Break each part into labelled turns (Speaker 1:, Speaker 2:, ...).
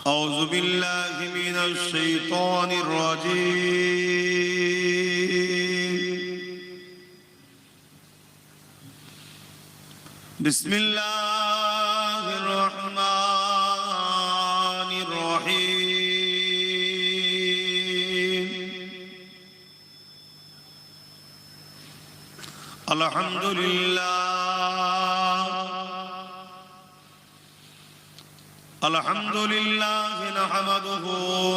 Speaker 1: أعوذ بالله من الشيطان الرجيم بسم الله الرحمن الرحيم الحمد لله نحمده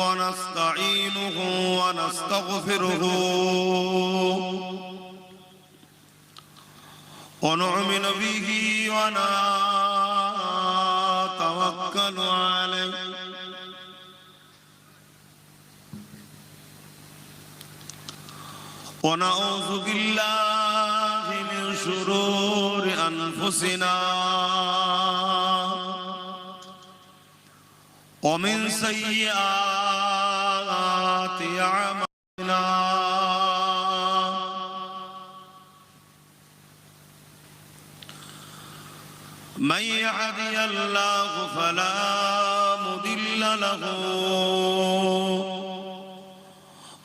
Speaker 1: ونستعينه ونستغفره ونؤمن به ونتوكل عليه ونعوذ بالله من شرور أنفسنا ومن سيئات أعمالنا من يهدي الله فلا مضل له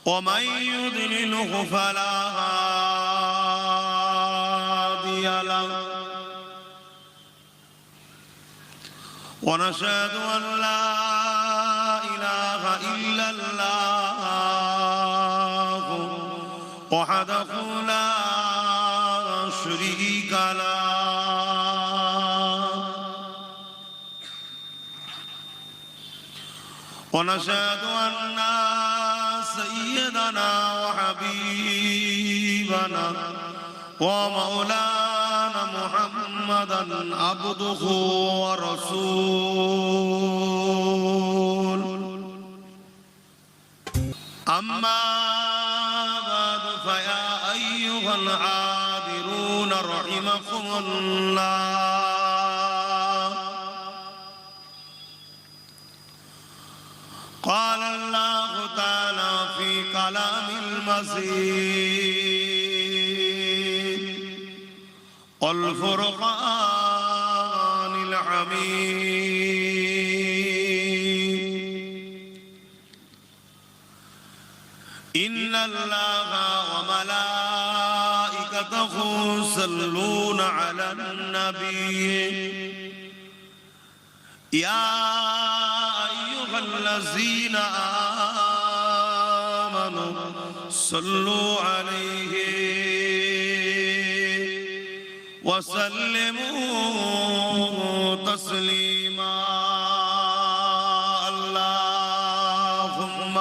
Speaker 1: ومن يضلله فلا هادي له ونشهد أن لا إله إلا الله وحده لا شريك له ونشهد أن سيدنا وحبيبنا ومولانا محمدا عبده ورسوله أما بعد فيا أيها الحاضرون رحمكم الله قال الله تعالى في كلام المجيد والفرقان الحميد إن الله وملائكته يصلون على النبي يا أيها الذين آمنوا صلوا عليه وسلموا تسليما اللهم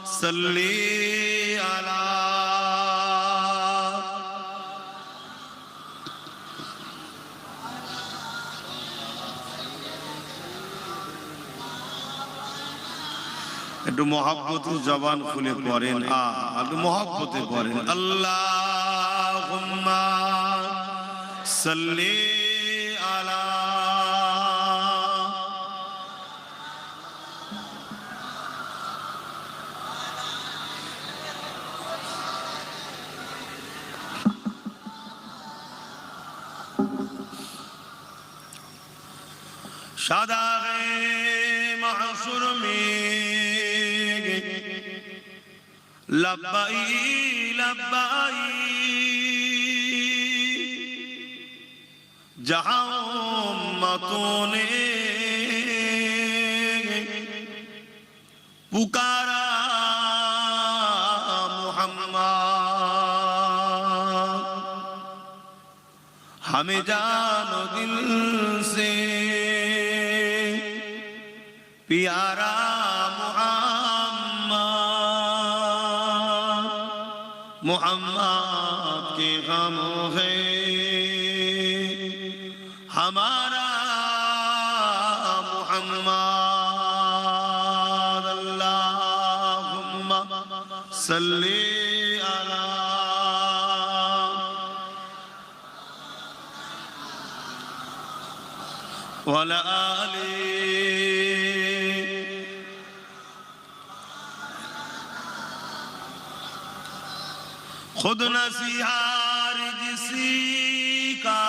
Speaker 1: صل على একটু মহব্বতে জবান খুলে পড়েন একটু মহব্বতে পড়েন আল্লাহুম্মা সাল্লি আলা शादाग़े महशर में लब्बाई लब्बाई जहां उम्मतों ने पुकारा मुहम्मद हमें जानो दिल से प्यारा मुहम्मद के गमों है हमारा मुहम्मद अल्लाहुम्मा सल्ली अला वला आली खुद नसीहार जिसी का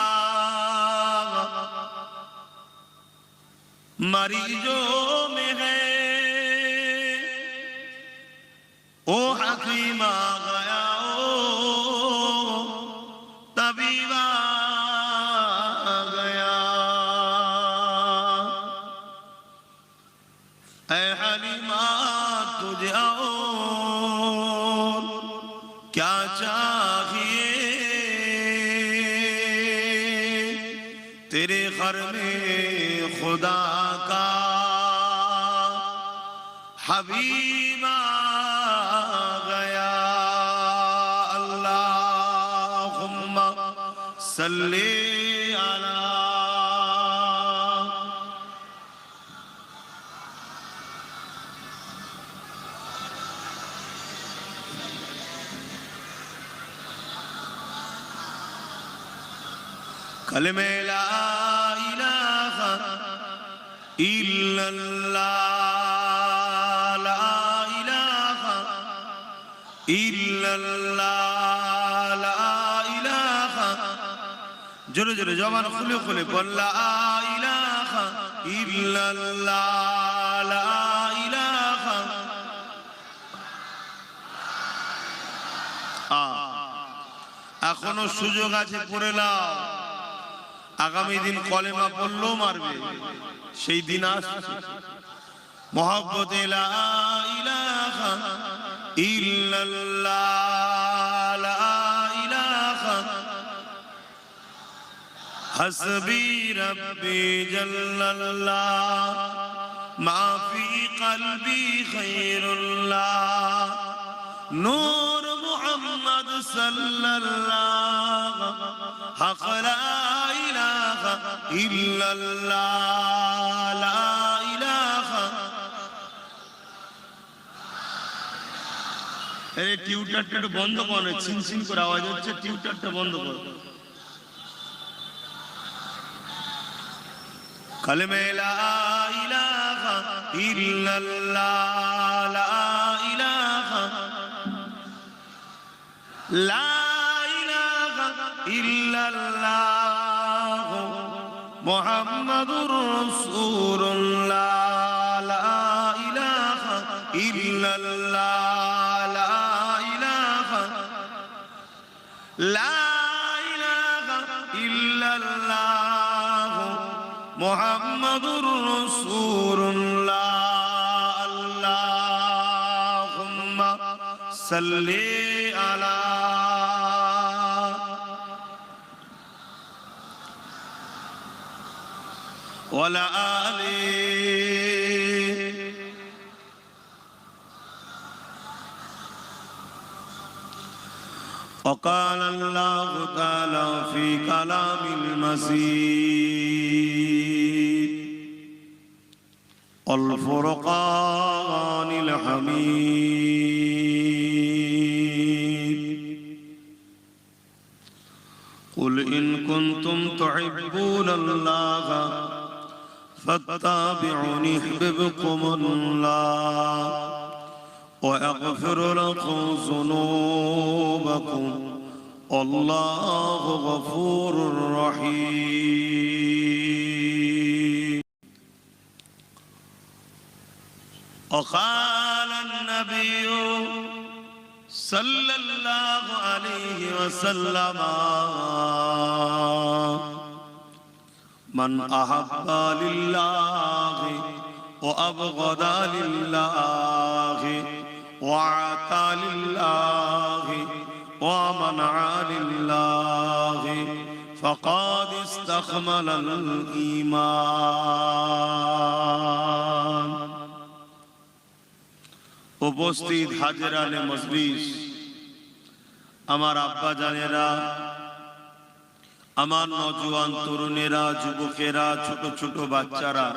Speaker 1: मरीजों में है ऐ हलीमा तुझे और क्या चाहिए, तेरे घर में खुदा का हबीब आ गया। अल्लाहुम्मा सल्ली अला। कलमे ला इलाहा इल्लल्लाह, ला इलाहा इल्लल्लाह, ला इलाहा। जोरे जोरे जबान खुले खुले बोल ला इलाहा इल्लल्लाह, ला इलाहा। এখনো সুযোগ আছে, পড়ে নাও। আগামী দিন কলেমা পড়লেও মারবে, সেই দিন আসছে। মোহাব্বতে লা ইলাহা ইল্লাল্লাহ, লা ইলাহা। হাসবি রব্বি জাল্লাল্লাহ, মা ফি কলবি খায়রুল্লাহ। নূর মুহাম্মদ সাল্লাল্লাহ, হক লা ইলাহা ইল্লাল্লাহ, লা ইলাহা। এই টিউটারটা একটু বন্ধ করো, ছিনছিন করে আওয়াজ হচ্ছে, টিউটারটা বন্ধ করো। কলমে লা ইলাহা ইল্লাল্লাহ, লা ইলাহা, লা ইলাহা ইল্লাল্লাহ মুহাম্মাদুর রাসূলুল্লাহ, লা ইলাহা ইল্লাল্লাহ, লা ইলাহা, লা ইলাহা ইল্লাল্লাহ মুহাম্মাদুর রাসূলুল্লাহ। আল্লাহুম্মা সাল্লি আলা। ওয়ালা আলি। وقال الله تعالى في كلام المسيح والفرقان الحميد قل إن كنتم تحبون الله فاتبعوني يحببكم الله ويغفر لكم ذنوبكم والله غفور رحيم. وقال النبي صلى الله عليه وسلم من أحب لله وأبغض لله وعطى لله ومنع لله فقد استكمل الإيمان. উপস্থিত হাজিরানে মজলিস, আমার আব্বা জানেরা, আমার নওজোয়ান তরুণেরা, যুবকেরা, ছোট ছোট বাচ্চারা,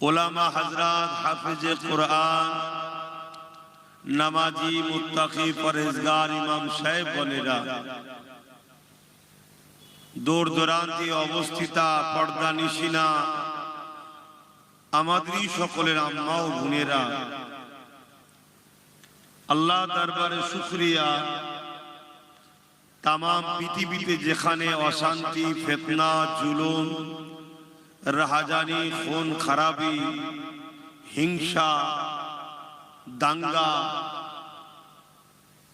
Speaker 1: ওলামা হযরত, হাফেজে কোরআন, নামাজি, মুত্তাকি, পরহেজগার ইমাম সাহেব বলেরা, দূর দূরান্তে অবস্থিত পর্দা নিশিনা আমাদেরই সকলের আম্মা ও বোনেরা, আল্লাহ দরবারে শুকরিয়া। তাম পৃথিবীতে যেখানে অশান্তি, ফিতনা, জুলুম, রাহাজানি, খুন খারাপি, হিংসা, দাঙ্গা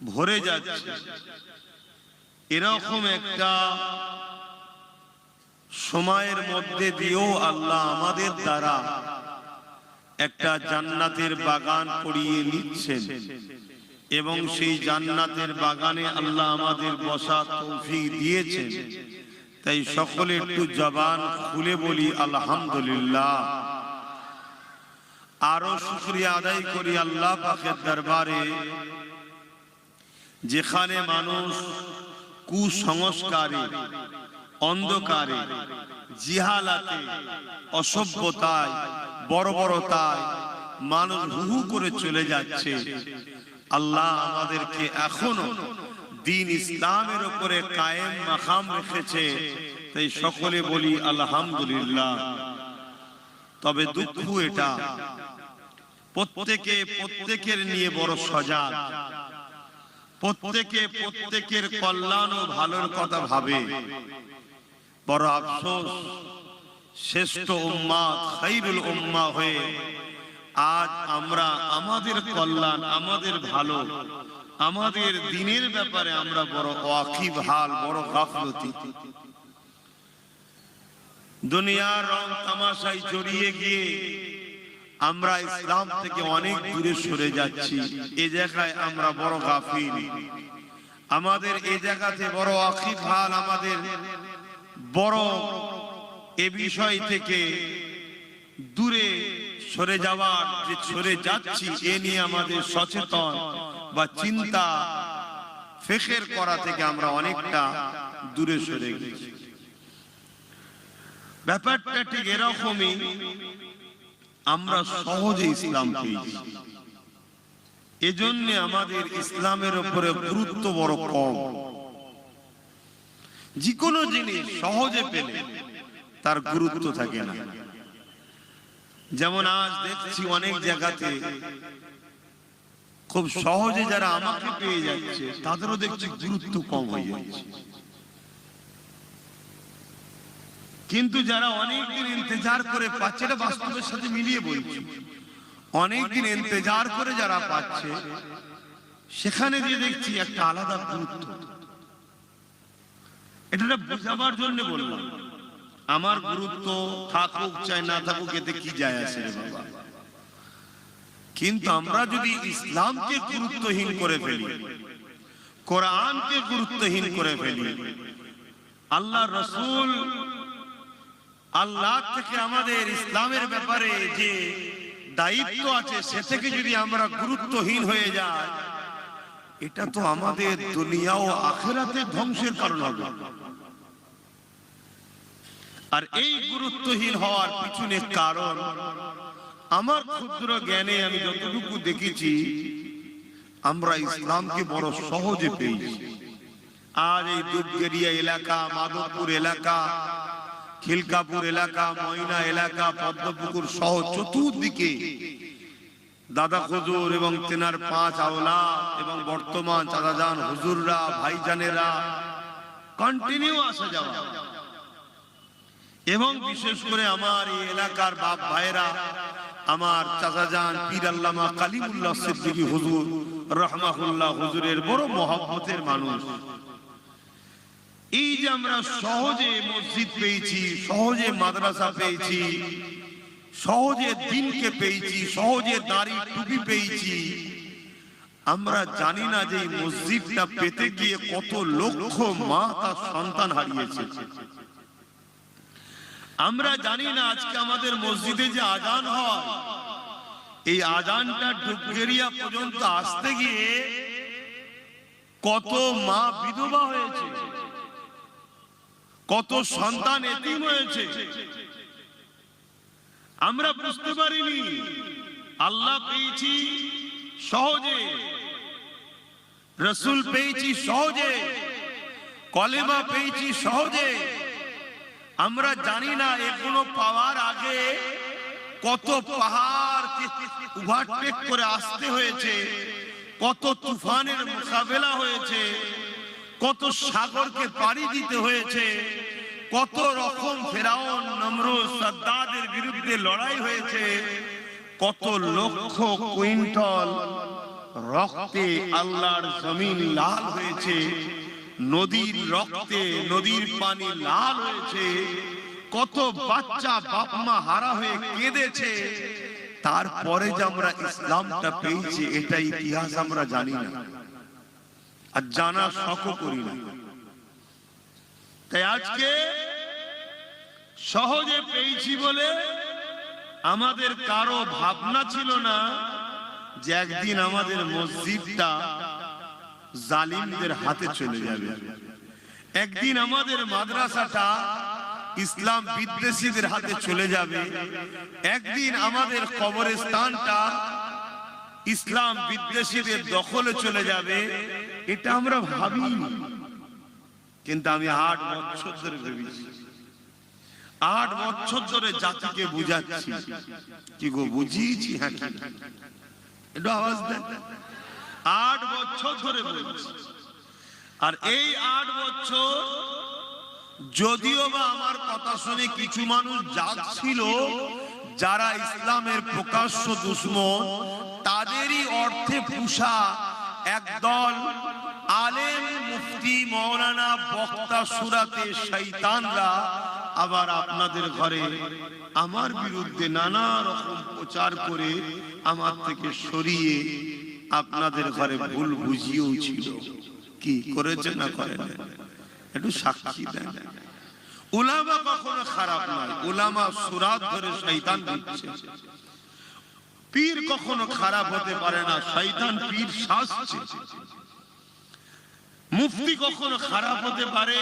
Speaker 1: ভরে যাচ্ছে, এরকম একটা সময়ের মধ্যে দিয়েও আল্লাহ আমাদের দ্বারা একটা জান্নাতের বাগান করিয়ে নিচ্ছেন এবং সেই জান্নাতের বাগানে আল্লাহ আমাদের বসার তৌফিক দিয়েছেন। তাই সকলে একটু জবান খুলে বলি আলহামদুলিল্লাহ। আরো শুকরিয়া আদায় করি আল্লাহ পাকের দরবারে, যেখানে মানুষ কুসংস্কারে, অন্ধকারে, জিহালাতে, অসভ্যতায়, বর্বরতায় মানুষ হু করে চলে যাচ্ছে, আল্লাহ আমাদেরকে এখনো দ্বীন ইসলামের উপরে কায়েম মাকাম রেখেছে। তাই সকলে বলি আলহামদুলিল্লাহ। তবে দুঃখ এটা, প্রত্যেকের নিয়ে বড় সজাগ, প্রত্যেকের কল্যাণ ও ভালোর কথা ভাবে। বড় আফসোস, শ্রেষ্ঠ উম্মাত, খায়রুল উম্মাহ হয়ে আজ আমরা আমাদের কল্যাণ, আমাদের ভালো, আমাদের দ্বীনের ব্যাপারে আমরা বড় ওয়াকিব হাল, বড় গাফলতি। দুনিয়ার রং তামাশায় জড়িয়ে গিয়ে আমরা ইসলাম থেকে অনেক দূরে সরে যাচ্ছি। এই জায়গায় আমরা বড় গাফিল। আমাদের এই জায়গাতে বড় ওয়াকিব হাল, আমাদের বড় এ বিষয় থেকে দূরে সরে যাওয়ার, যে সরে যাচ্ছি এ নিয়ে আমাদের সচেতন বা চিন্তা ফিকির করা থেকে আমরা অনেকটা দূরে সরে গেছি। ব্যাপারটা ঠিক এরকমই, আমরা সহজে ইসলাম পেয়েছি, এজন্য আমাদের ইসলামের উপরে গুরুত্ব বড় কম। যে কোনো জিনিস সহজে পেলে তার গুরুত্ব থাকে না। যেমন আজ দেখছি অনেক জায়গাতে খুব সহজে যারা আমাকে পেয়ে যাচ্ছে তাদেরও দেখছি গুরুত্ব কম হয়ে যাচ্ছে। কিন্তু যারা অনেকদিন ইন্তজার করে পাচ্ছে, এটা বাস্তবের সাথে মিলিয়ে বলছি, অনেকদিন ইন্তজার করে যারা পাচ্ছে সেখানে দিয়ে দেখছি একটা আলাদা গুরুত্ব। এটা বোঝাবার জন্য বললাম। আমার গুরুত্ব থাকুক চাই না থাকুক এতে কি যায় আসে রে বাবা। কিন্তু আমরা যদি ইসলামকে গুরুত্বহীন করে ফেলি, কোরআনকে গুরুত্বহীন করে ফেলি, আল্লাহ রাসূল, আল্লাহ থেকে আমাদের ইসলামের ব্যাপারে যে দায়িত্ব আছে সে থেকে যদি আমরা গুরুত্বহীন হয়ে যাই, এটা তো আমাদের দুনিয়া ও আখিরাতের ধ্বংসের কারণ হবে। আর এই গুরুত্বহীন হওয়ার পিছনে কারণ আমার ক্ষুদ্র জ্ঞানে আমি যতটুকু দেখেছি, আমরা ইসলামকে বড় সহজে পেয়েছি। আর এই দুধগেরিয়া এলাকা, মাধবপুর এলাকা, খিলকাপুর এলাকা, ময়না এলাকা, পদ্মপুকুর সহ চতুর্দিকে দাদা হুজুর এবং তেনার 5 আওলাদ এবং বর্তমান চাচাজান হুজুররা, ভাইজানেরা কন্টিনিউ আসা যাওয়া, এবং বিশেষ করে আমার এই এলাকার বাপ ভাইরা, আমার চাচাজান পীর আল্লামা কালিমুল্লাহ সিদ্দিকী হুজুর রাহমাহুল্লাহ হুজুরের বড় মহব্বতের মানুষ। এই যে আমরা সহজে মসজিদ পেয়েছি, সহজে মাদ্রাসা পেয়েছি, সহজে দ্বীনকে পেয়েছি, সহজে দাড়ি টুপি পেয়েছি, আমরা জানি না যে এই মসজিদটা পেতে গিয়ে কত লক্ষ মা তার সন্তান হারিয়েছে। আমরা জানি না আজকে আমাদের মসজিদে যে আজান হয়, এই আজানটা ডুবগেরিয়া পর্যন্ত আসতে গিয়ে কত মা বিধবা হয়েছে, কত সন্তান এতিম হয়েছে। আমরা বুঝতে পারিনি। আল্লাহ পেয়েছি সহজে, রসুল পেয়েছি সহজে, কলেমা পেয়েছি সহজে। আমরা জানি না এগুলো পাওয়ার আগে কত পাহাড় ওভারটেক করে আসতে হয়েছে, কত তুফানের মোকাবেলা হয়েছে, কত সাগরকে পাড়ি দিতে হয়েছে, কত রকম ফেরাউন, নমরুদ, সাদ্দাদের বিরুদ্ধে লড়াই হয়েছে, কত লক্ষ কুইন্টাল রক্তে আল্লাহর জমিন লাল হয়েছে, নদীর রক্তে নদীর পানি লাল হয়েছে, কত বাচ্চা বাপ মা হারা হয়ে কেঁদেছে, তারপরে যে আমরা ইসলামটা পেয়েছি এটা ইতিহাস আমরা জানি না, আর জানার শখও করি না। তাই আজকে সহজে পেয়েছি বলে আমাদের কারো ভাবনা ছিল না যে একদিন আমাদের মসজিদটা জালিমদের হাতে চলে যাবে, একদিন আমাদের মাদ্রাসাটা ইসলাম বিদ্বেষীদের হাতে চলে যাবে, একদিন আমাদের কবরস্থানটা ইসলাম বিদ্বেষীদের দখলে চলে যাবে। এটা আমরা ভাবিনি, কিন্তু আমি 8 বছর ধরে ভেবেছি, 8 বছর ধরে জাতিকে বুঝাচ্ছি। কি গো বুঝিয়েছি? হ্যাঁ, একটু আওয়াজ দেন। 8 বছর ধরে বলছি। আর এই 8 বছর যদিও বা আমার কথা শুনে কিছু মানুষ যাচ্ছিল যারা ইসলামের প্রকাশ্য দুশমন, তাদেরই অর্থে পুষা একদল আলেম, মুফতি, মাওলানা, বক্তা, সুরাতে শয়তানরা আবার আপনাদের ঘরে আমার বিরুদ্ধে নানা রকম প্রচার করে আমার থেকে সরিয়ে আপনাদের ঘরে ভুল বুঝিয়েও ছিল। কি করেছে না করেন? একটু সাক্ষী দেন। উলামা কখনো খারাপ নয়, উলামা সুরাত ধরে শয়তান দিচ্ছে। পীর কখনো খারাপ হতে পারে না, শয়তান পীর সাজছে। মুফতি কখনো খারাপ হতে পারে,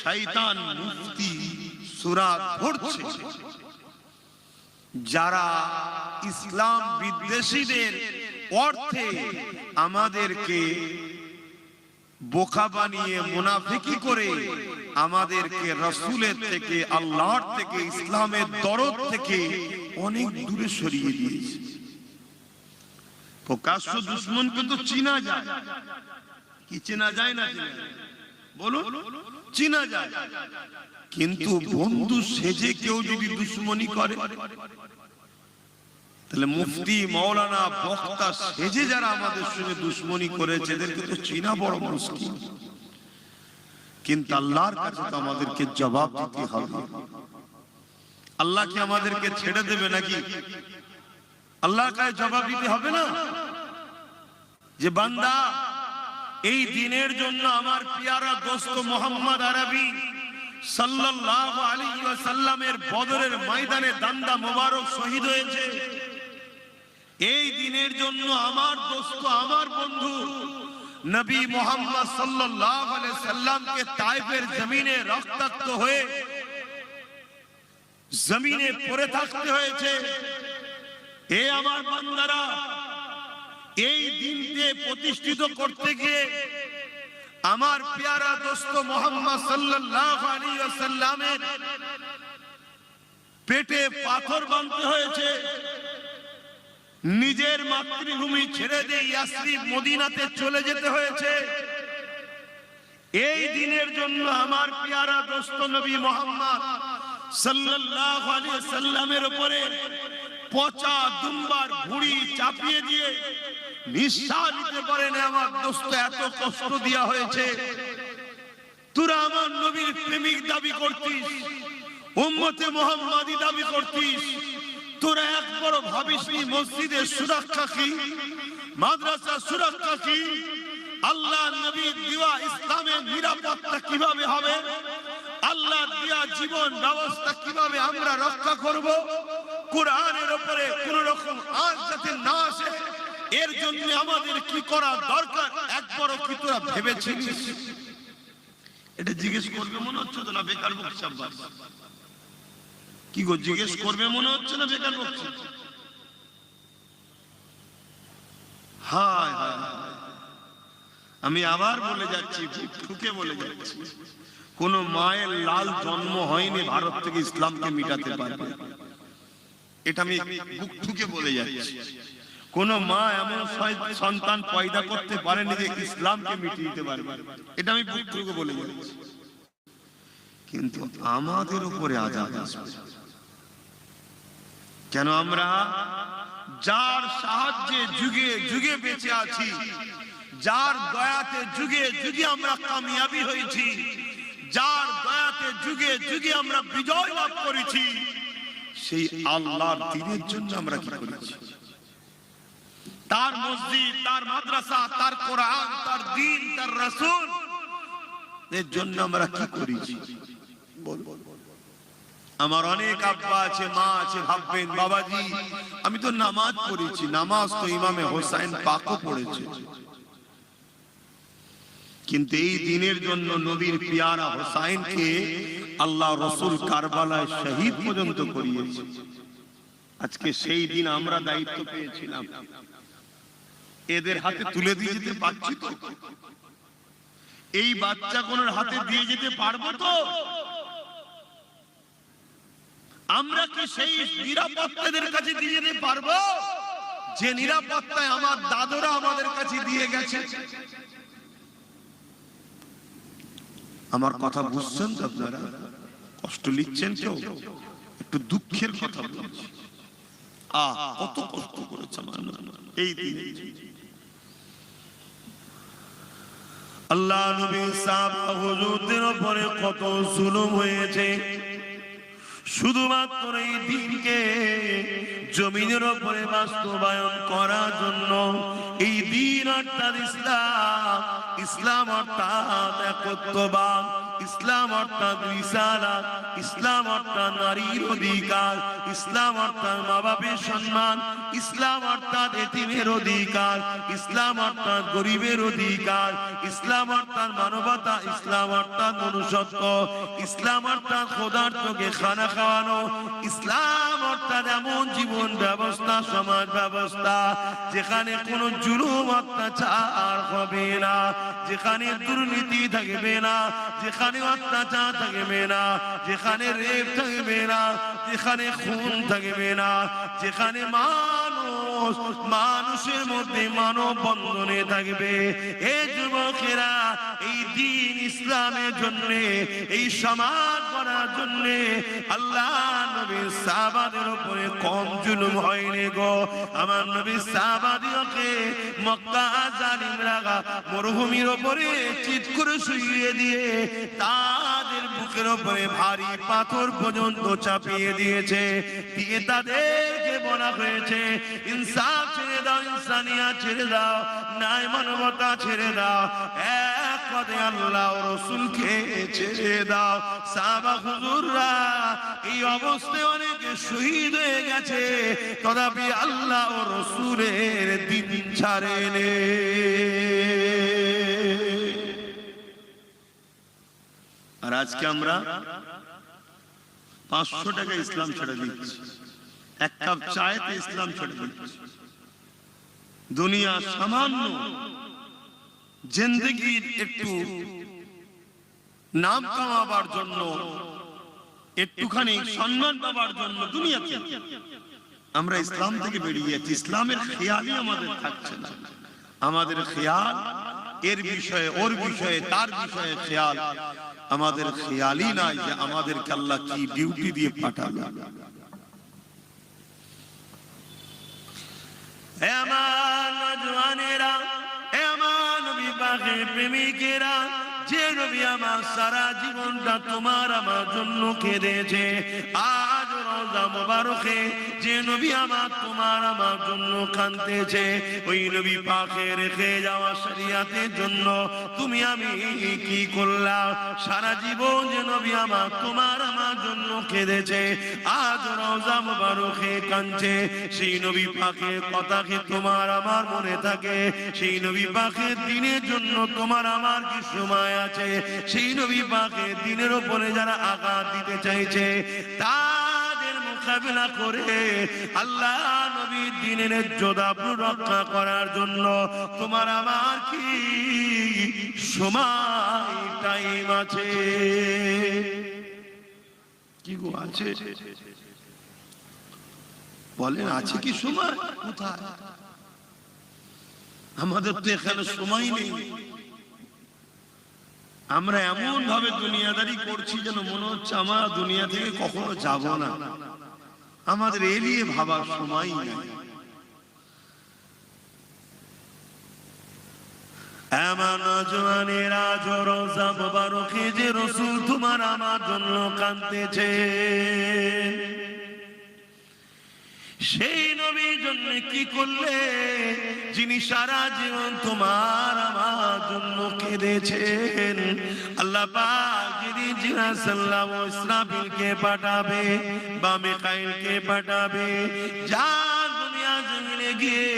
Speaker 1: শয়তান মুফতি সুরাত ধরছে। যারা ইসলাম বিদ্বেষীদের অর্থে আমাদেরকে বোকা বানিয়ে মুনাফিকি করে আমাদেরকে রাসূলের থেকে, আল্লাহর থেকে, ইসলামের দরদ থেকে অনেক দূরে সরিয়ে দিয়েছে। প্রকাশ্য দুশমনকে তো চিনা যায়, কি চেনা যায় না? বলুন, চিনা যায়। কিন্তু বন্ধু সেজে কেউ যদি দুশমনি করে, তাহলে মুফতি, মাওলানা, বক্তা সেজে যারা আমাদের সঙ্গে দুশমনি করেছে এদেরকে তো চিনা বড় মুশকিল। কিন্তু আল্লাহর কাছে তো আমাদেরকে জবাব দিতে হবে। আল্লাহ কি আমাদেরকে ছেড়ে দেবে নাকি? আল্লাহর কাছে জবাব দিতে হবে না যে বান্দা এই দিনের জন্য আমার পিয়ারা দোস্ত মোহাম্মদ আরবি সাল্লাল্লাহু আলাইহি ওয়াসাল্লামের বদরের ময়দানে দান্দা মোবারক শহীদ হয়েছে। এই দিনের জন্য আমার দোস্ত, আমার বন্ধু নবী মুহাম্মদ সাল্লাল্লাহু আলাইহি সাল্লামকে তায়েফের জমিনে রক্তাক্ত হয়ে জমিনে পড়ে থাকতে হয়েছে। এ আমার বান্দারা, এই দিনকে প্রতিষ্ঠিত করতে গিয়ে আমার প্যারা দোস্ত মুহাম্মদ সাল্লাল্লাহু আলাইহি ওয়াসাল্লামের পেটে পাথর বাঁধতে হয়েছে। নিজের মাতৃভূমি ছেড়ে দিয়ে ইয়াসরিব মদিনাতে চলে যেতে হয়েছে। এই দিনের জন্য আমার প্যারা দোস্ত নবী মুহাম্মদ সাল্লাল্লাহু আলাইহি ওয়াসাল্লামের উপরে পচা দুম্বার ভুঁড়ি চাপিয়ে দিয়ে নিঃশ্বাস নিতে পারে না আমার দোস্ত, এত কষ্ট দেওয়া হয়েছে। তোরা আমার নবীর প্রেমিক দাবি করতিস, উম্মতে মুহাম্মাদি দাবি করতিস, তোরা একবারও ভাবিসনি মসজিদের সুরক্ষা কি, মাদ্রাসা সুরক্ষা কি, আল্লাহ নবীর দেওয়া ইসলামের নিরাপত্তা কিভাবে হবে, আল্লাহ দেওয়া জীবন ব্যবস্থা কিভাবে আমরা রক্ষা করব, কোরআনের উপরে কোন রকম আঁচ যাতে না আসে এর জন্য আমাদের কি করা দরকার একবারও কি তোরা ভেবেছিস? এটা জিজ্ঞেস করবে মনে হচ্ছে তো না বেকার বকছে? কি গো জিজ্ঞেস করবে মনে হচ্ছে না বেকার বকছে? হায় হায়, আমি আবার বলে যাচ্ছি, ঠুকে বলে যাচ্ছি, কোন মায়ের লাল জন্ম হয়নি ভারত থেকে ইসলামকে মিটাতে পারবে। এটা আমি বুক ঠুকে বলে যাচ্ছি। কোন মা এমন সন্তান পয়দা করতে পারেনি যে ইসলামকে মিটিয়ে দিতে পারবে। এটা আমি বুক ঠুকে বলে যাচ্ছি। কিন্তু আমাদের উপরে আযাব আসবে কেন? আমরা যার সাহায্যে যুগে যুগে বেঁচে আছি, যার দয়াতে যুগে যুগে আমরা কামিয়াবি হয়েছি, যার দয়াতে যুগে যুগে আমরা বিজয় লাভ করেছি, সেই আল্লাহর দ্বীনের জন্য আমরা কি করেছি? তার মসজিদ, তার মাদ্রাসা, তার কোরআন, তার দ্বীন, তার রাসূল এর জন্য আমরা কি করেছি? আমার অনেক আব্বা আছে, মা আছে, ভাববেন বাবাজি আমি তো নামাজ পড়েছি। নামাজ তো ইমামে হোসাইন পাকও পড়েছে, কিন্তু এই দিনের জন্য নবীর পিয়ারা হোসাইনকে আল্লাহ রসুল কারবালায় শহীদ পর্যন্ত করিয়েছে। আজকে সেই দিন আমরা দায়িত্ব পেয়েছিলাম, এদের হাতে তুলে দিয়ে যেতে পারছি তো? এই বাচ্চাগুলোর হাতে দিয়ে যেতে পারবো তো? আমরা কি সেই নিরাপত্তাদের কাছে দিয়ে যেতে পারবো যে নিরাপত্তায় আমার দাদুরা আমাদের কাছে দিয়ে গেছে? আমার কথা বুঝছেন তো আপনারা? কষ্ট নিচ্ছেন কেউ? একটু দুঃখের কথা বলছি, কত কষ্ট করেছে এই দিনে। আল্লাহ নবী সাহাবা হুজুরদের উপরে কত জুলুম হয়েছে, শুধুমাত্র এই দিনকে জমিনের উপরে বাস্তবায়ন করার জন্য। এই দিন অর্থাৎ ইসলাম, ইসলাম অর্থাৎ একত্ববাদ, ইসলাম অর্থাৎ রিসালাত, ইসলাম অর্থাৎ নারীর অধিকার, ইসলাম অর্থাৎ মা বাপের সম্মান, ইসলাম অর্থাৎ এতিমের অধিকার, ইসলাম অর্থাৎ গরিবের অধিকার, ইসলাম অর্থাৎ মানবতা, ইসলাম অর্থাৎ মনুষ্যত্ব, ইসলাম অর্থাৎ ক্ষুধার্তকে খানা খাওয়ানো, ইসলাম অর্থাৎ এমন জীবন ব্যবস্থা, সমাজ ব্যবস্থা যেখানে কোনো জুলুম অত্যাচার হবে না, যেখানে দুর্নীতি থাকবে না, যেখানে অত্যাচার থাকবে না, যেখানে রেপ থাকবে না, যেখানে খুন থাকবে না, যেখানে মানুষের মধ্যে মানব বন্ধনে থাকবে। এই যুবকেরা এই দিন ইসলামের জন্য, এই সমাজ করার জন্য আল্লাহ নবীর সাহাবাদের উপরে কম জুলুম হয়নি গো। আমার নবীর সাহাবাদেরকে মক্কা জালিমরা মরুভূমির উপরে চিৎ করে শুইয়ে দিয়ে তাদের বুকের উপরে ভারী পাথর পর্যন্ত চাপিয়ে দিয়েছে, দিয়ে তাদেরকে বলা হয়েছে ইনসাফ ছেড়ে দাও, ইনসানিয়াত ছেড়ে দাও, ন্যায় মানবতা ছেড়ে দাও, এক পথে আল্লাহ ও রাসূলকে ছেড়ে দাও। সাহাবা হুজুররা এই অবস্থায় অনেকে শহীদ হয়ে গেছে, তথাপি আল্লাহ ও রাসূলের দিন ছাড়েনি। আর আজকে আমরা 500 টাকা ইসলাম ছেড়ে দিচ্ছি, এক কাপ চায়েতে ইসলাম ছেড়ে দিচ্ছি। দুনিয়া সামান্য জিন্দেগির একটু নাম কামাবার জন্য, একটুখানি সম্মান পাবার জন্য দুনিয়াতে আমরা ইসলাম থেকে বেরিয়ে যাচ্ছি। ইসলামের খেয়ালই আমাদের থাকছে না। আমাদের খেয়াল এর বিষয়ে, ওর বিষয়ে, তার বিষয়ে খেয়াল, আমাদের খেয়ালই নাই যে আমাদেরকে আল্লাহ কি ডিউটি দিয়ে পাঠালো। হে আমার নওজওয়ানেরা, হে আমার নবী পাকের প্রেমিকেরা, যে নবী আমার সারা জীবনটা তোমার আমার জন্য কেঁদেছে, আজ রওজা মুবারকে যে নবী আমার তোমার আমার জন্য কাঁদতেছে, ওই নবী পাকে রেখে যাওয়া শরিয়াতের জন্য তুমি আমি কি করলাম? সারা জীবন যে নবী আমার তোমার আমার জন্য কেঁদেছে, আজ রওজা মুবারকে কাঁদছে, সেই নবী পাকের কথা কি তোমার আমার মনে থাকে? সেই নবী পাকের দিনের জন্য তোমার আমার কি সময় আছে? সেই নবী পাকের দিনের উপরে যারা আঘাত দিতে চাইছে তাদের মোকাবিলা করে আল্লাহ নবীর দিনের ইজ্জত রক্ষা করার জন্য তোমার আমার কি সময় টাইম আছে? কি গো আছে? বলেন আছে কি সময়? কোথায়? আমাদের তো এখানে সময় নেই। আমরা এমন ভাবে দুনিয়াদারি করছি যেন মনে হচ্ছে আমরা দুনিয়া থেকে কখনো যাব না। আমাদের এ নিয়ে ভাবার সময় নেই। এমন নওজওয়ানেরা রওজা মুবারকে যে রাসূল তোমার আমার জন্য কাঁদতেছে, সেই নবীর জন্য কি করলে, যিনি সারা জীবন তোমার আমার জন্য কেঁদেছেন। আল্লাহ পাক যিনি জিবরাইল সাল্লাল্লাহু আলাইহি ইসরাফিলকে পাঠাবে বা মিকাইলকে পাঠাবে, যা দুনিয়া জমিনে গিয়ে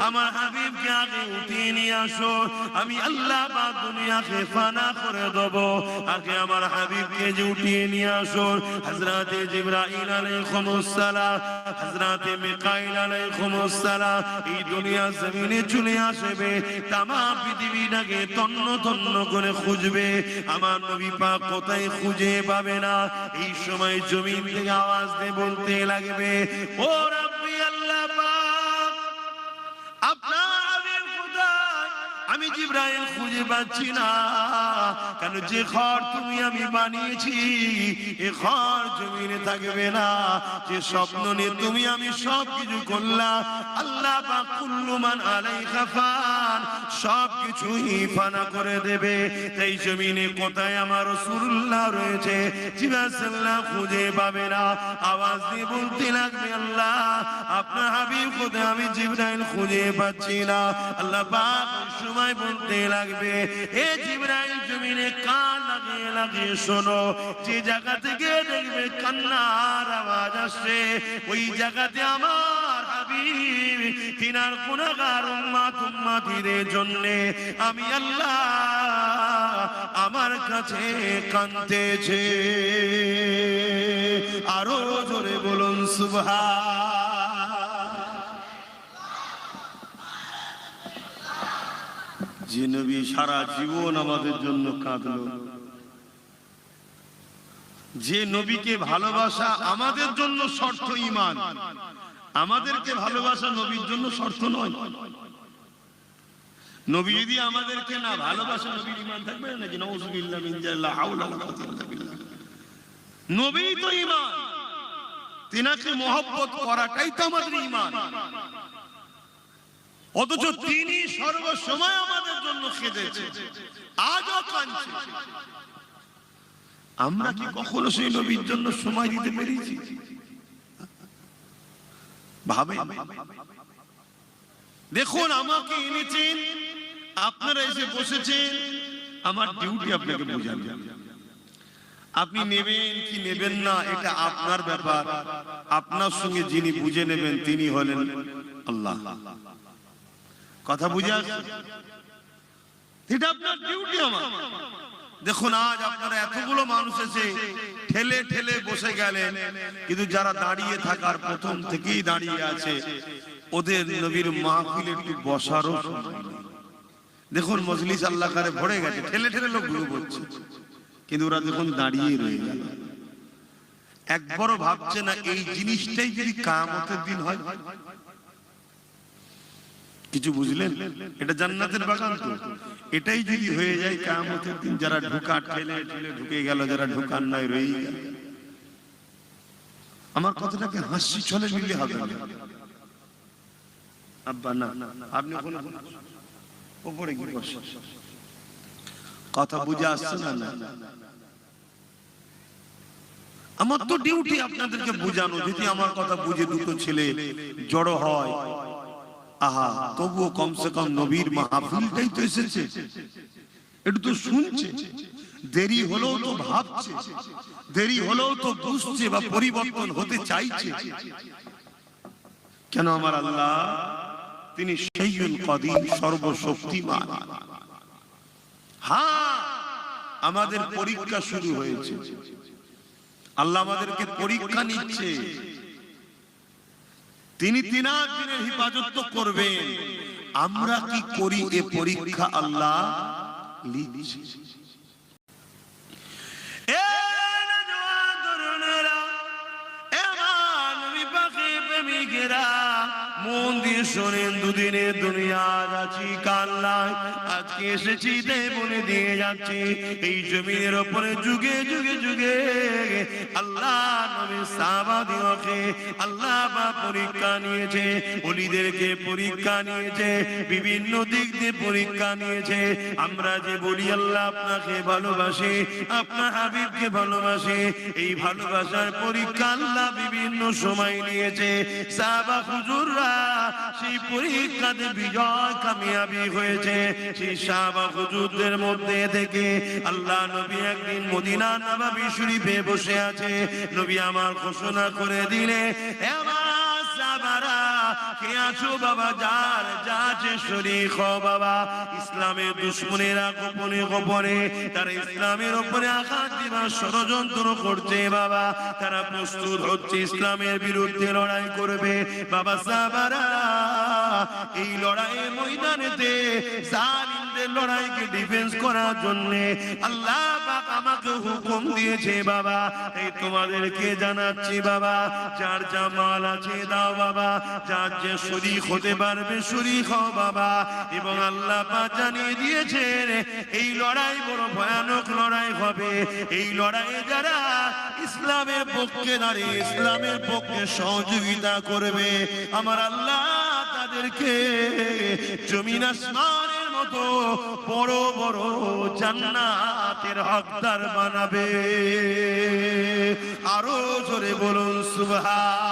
Speaker 1: আমার হাবিবকে আগে উঠিয়ে নিয়ে আসো, আমি আল্লাহ পাক দুনিয়াকে ফানা করে দেব। আগে আমার হাবিবকে যে উঠিয়ে নিয়ে আসো, হযরতে জিবরাইল আলাইহিস সালাম, হযরতে মিকাইল আলাইহিস সালাম এই দুনিয়া জমিনে চলে আসবে, তামাম পৃথিবীটাকে তন্ন তন্ন করে খুঁজবে। আমার নবী পাক কোথায় খুঁজে পাবে না। এই সময় জমিন থেকে আওয়াজ দিয়ে বলতে লাগবে, ও রাব্বি আল্লাহ পাক, আপনার হাবিব কোথায়? আমি জিবরাইল খুঁজে পাচ্ছি না। কেন, যে ঘর তুমি আমি বানিয়েছি এ ঘর জমিনে থাকবে না। যে স্বপ্ন নিয়ে তুমি আমি সব কিছু করলাম, আল্লাহ পাক কুল্লু মান আলাইহা ফান, সব কিছুই ফানা করে দেবে। এই জমিনে কোথায় আমার রাসূলুল্লাহ রয়েছে, জিবরাইল সাল্লাল্লাহু খুঁজে পাবে না। আওয়াজ দিয়ে বলতে লাগবে, আল্লাহ আপনার হাবিব কোথায়? আমি জিবরাইল খুঁজে পাচ্ছি না। আল্লাহ পাক সময় বলতে লাগবে, এ জিবরাইল জমিনে কান লাগিয়ে লাগিয়ে শোনো, যে জায়গা থেকে দেখবে কান্নার আওয়াজ আসছে, ওই জায়গাতে আমার হাবিব তিনার গুনাহগার উম্মত উম্মতিদের জন্য আমি আল্লাহ আমার কাছে কাঁদতেছে। আরো জোরে বলুন সুবহান। যে নবী সারা জীবন আমাদের জন্য কাঁদলো, যে নবীকে ভালোবাসা আমাদের জন্য শর্ত ঈমান, আমাদেরকে ভালোবাসা নবীর জন্য শর্ত নয়। নবী যদি আমাদেরকে না ভালোবাসা, নবীর ঈমান থাকবে নাকি? নাউযুবিল্লাহ মিন জাল্লা হাওলা ওয়ালা কুওয়াতা ইল্লা বিল্লাহ। নবী তো ঈমান, তিনাকে মহব্বত করাটাই তো আমাদের ঈমান। অথচ তিনি সর্বসময় আমাদের জন্য কেঁদেছে, আজও কাঁদছে। আমরা কি কখনো সেই নবীর জন্য সময় দিতে পেরেছি? ভাবে দেখুন, আমাকে এনেছেন, আপনারা এসে বসেছেন, আমার ডিউটি আপনাকে বোঝানো। আপনি নেবেন কি নেবেন না এটা আপনার ব্যাপার। আপনার সঙ্গে যিনি বুঝে নেবেন তিনি হলেন আল্লাহ। কথা বুঝে আসছে? এটা আপনার ডিউটি, আমার। দেখুন, আজ আপনারা এতগুলো মানুষ এসে ঠেলে ঠেলে বসে গেলেন, কিন্তু যারা দাঁড়িয়ে থাকার প্রথম থেকেই দাঁড়িয়ে আছে, ওদের নবীর মাহফিলে একটু বসারও সময় নেই। দেখুন, মজলিস আল্লাহ করে ভরে গেছে, ঠেলে ঠেলে লোক ঢুকে পড়ছে, কিন্তু ওরা দেখুন দাঁড়িয়ে রয়ে গেল। একবারও ভাবছে না এই জিনিসটাই যদি কিয়ামতের দিন হয়। কিছু বুঝলেন? এটা জান্নাতের বাগান তো। এটাই যদি হয়ে যায় কিয়ামতের দিন, যারা ঢোকা ঠেলে ঠেলে ঢুকে গেল, যারা ঢোকার নাই রয়ে গেল। আমার কথাটাকে হাসি ছলে মিললে হবে না আব্বা, না আপনি ওখানে উপরে গিয়ে বসে। কথা বুঝে আসছে না? না, আমার তো ডিউটি আপনাদেরকে বুঝানো। যদি আমার কথা বুঝে দুটো ছেলে জড়ো হয়, আহা, তবুও কমসে কম নবীর মাহফিলটাই তো এসেছে, একটু তো শুনছে। দেরি হলেও তো ভাবছে, দেরি হলেও তো বুঝছে বা পরিবর্তন হতে চাইছে। কেন? আমার আল্লাহ তিনি শাইউল কাদির, সর্বশক্তিমান। হ্যাঁ, আমাদের পরীক্ষা শুরু হয়েছে। আল্লাহ আমাদেরকে পরীক্ষা নিচ্ছে। তিনি তিনার দিনের হিফাজত করবেন। আমরা কি করি এ পরীক্ষা আল্লাহ লিখছে। মন দিয়ে শোনেন, দুদিনের দুনিয়া আছি কাল্লায়, আজকে এসেছি তাই বলে দিয়ে যাচ্ছি। এই জমিনের উপরে যুগে যুগে যুগে আল্লাহ নবী সাহাবাদিওকে আল্লাহ বা পরীক্ষা নিয়েছে, ওলিদেরকে পরীক্ষা নিয়েছে, বিভিন্ন দিক দিয়ে পরীক্ষা নিয়েছে। আমরা যে বলি আল্লাহ আপনাকে ভালোবাসে, আপনার হাবিবকে ভালোবাসে, এই ভালোবাসার পরীক্ষা আল্লাহ বিভিন্ন সময় নিয়েছে। সাহাবা হুজুররা সেই পরীক্ষাতে বিজয় কামিয়াবি হয়েছে। সেই সাহাবা হুজুরদের মধ্যে থেকে আল্লাহ নবী একদিন মদিনা নববী শরীফে বসে আছে। নবী আমার ঘোষণা করে দিলে, আমার সাহাবারা কে আছো বাবা, যার যা যে শরীক হও বাবা। ইসলামের দুশমনেরা গোপনে গোপনে তারা ইসলামের উপরে আঘাত দিবার ষড়যন্ত্র করছে বাবা, তারা প্রস্তুত হচ্ছে ইসলামের বিরুদ্ধে লড়াই করবে বাবা। সাহাবারা এই লড়াইয়ের ময়দানেতে জালিমদের লড়াইকে ডিফেন্স করার জন্য আল্লাহ পাক আমাকে হুকুম দিয়েছে বাবা। এই তোমাদেরকে জানাচ্ছি বাবা, যার যা মাল আছে দাও বাবা, যার যে শরীক হতে পারবে শরীক হও বাবা। এবং আল্লাহ পাক জানিয়ে দিয়েছেন এই লড়াই বড় ভয়ানক লড়াই হবে। এই লড়াইয়ে যারা ইসলামের পক্ষে দাঁড়িয়ে ইসলামের পক্ষে সহযোগিতা করবে, আমার আল্লাহ তাদেরকে জমিন আসমানের মতো বড় বড় জান্নাতের হকদার বানাবে। আরো জোরে বলুন সুবহান।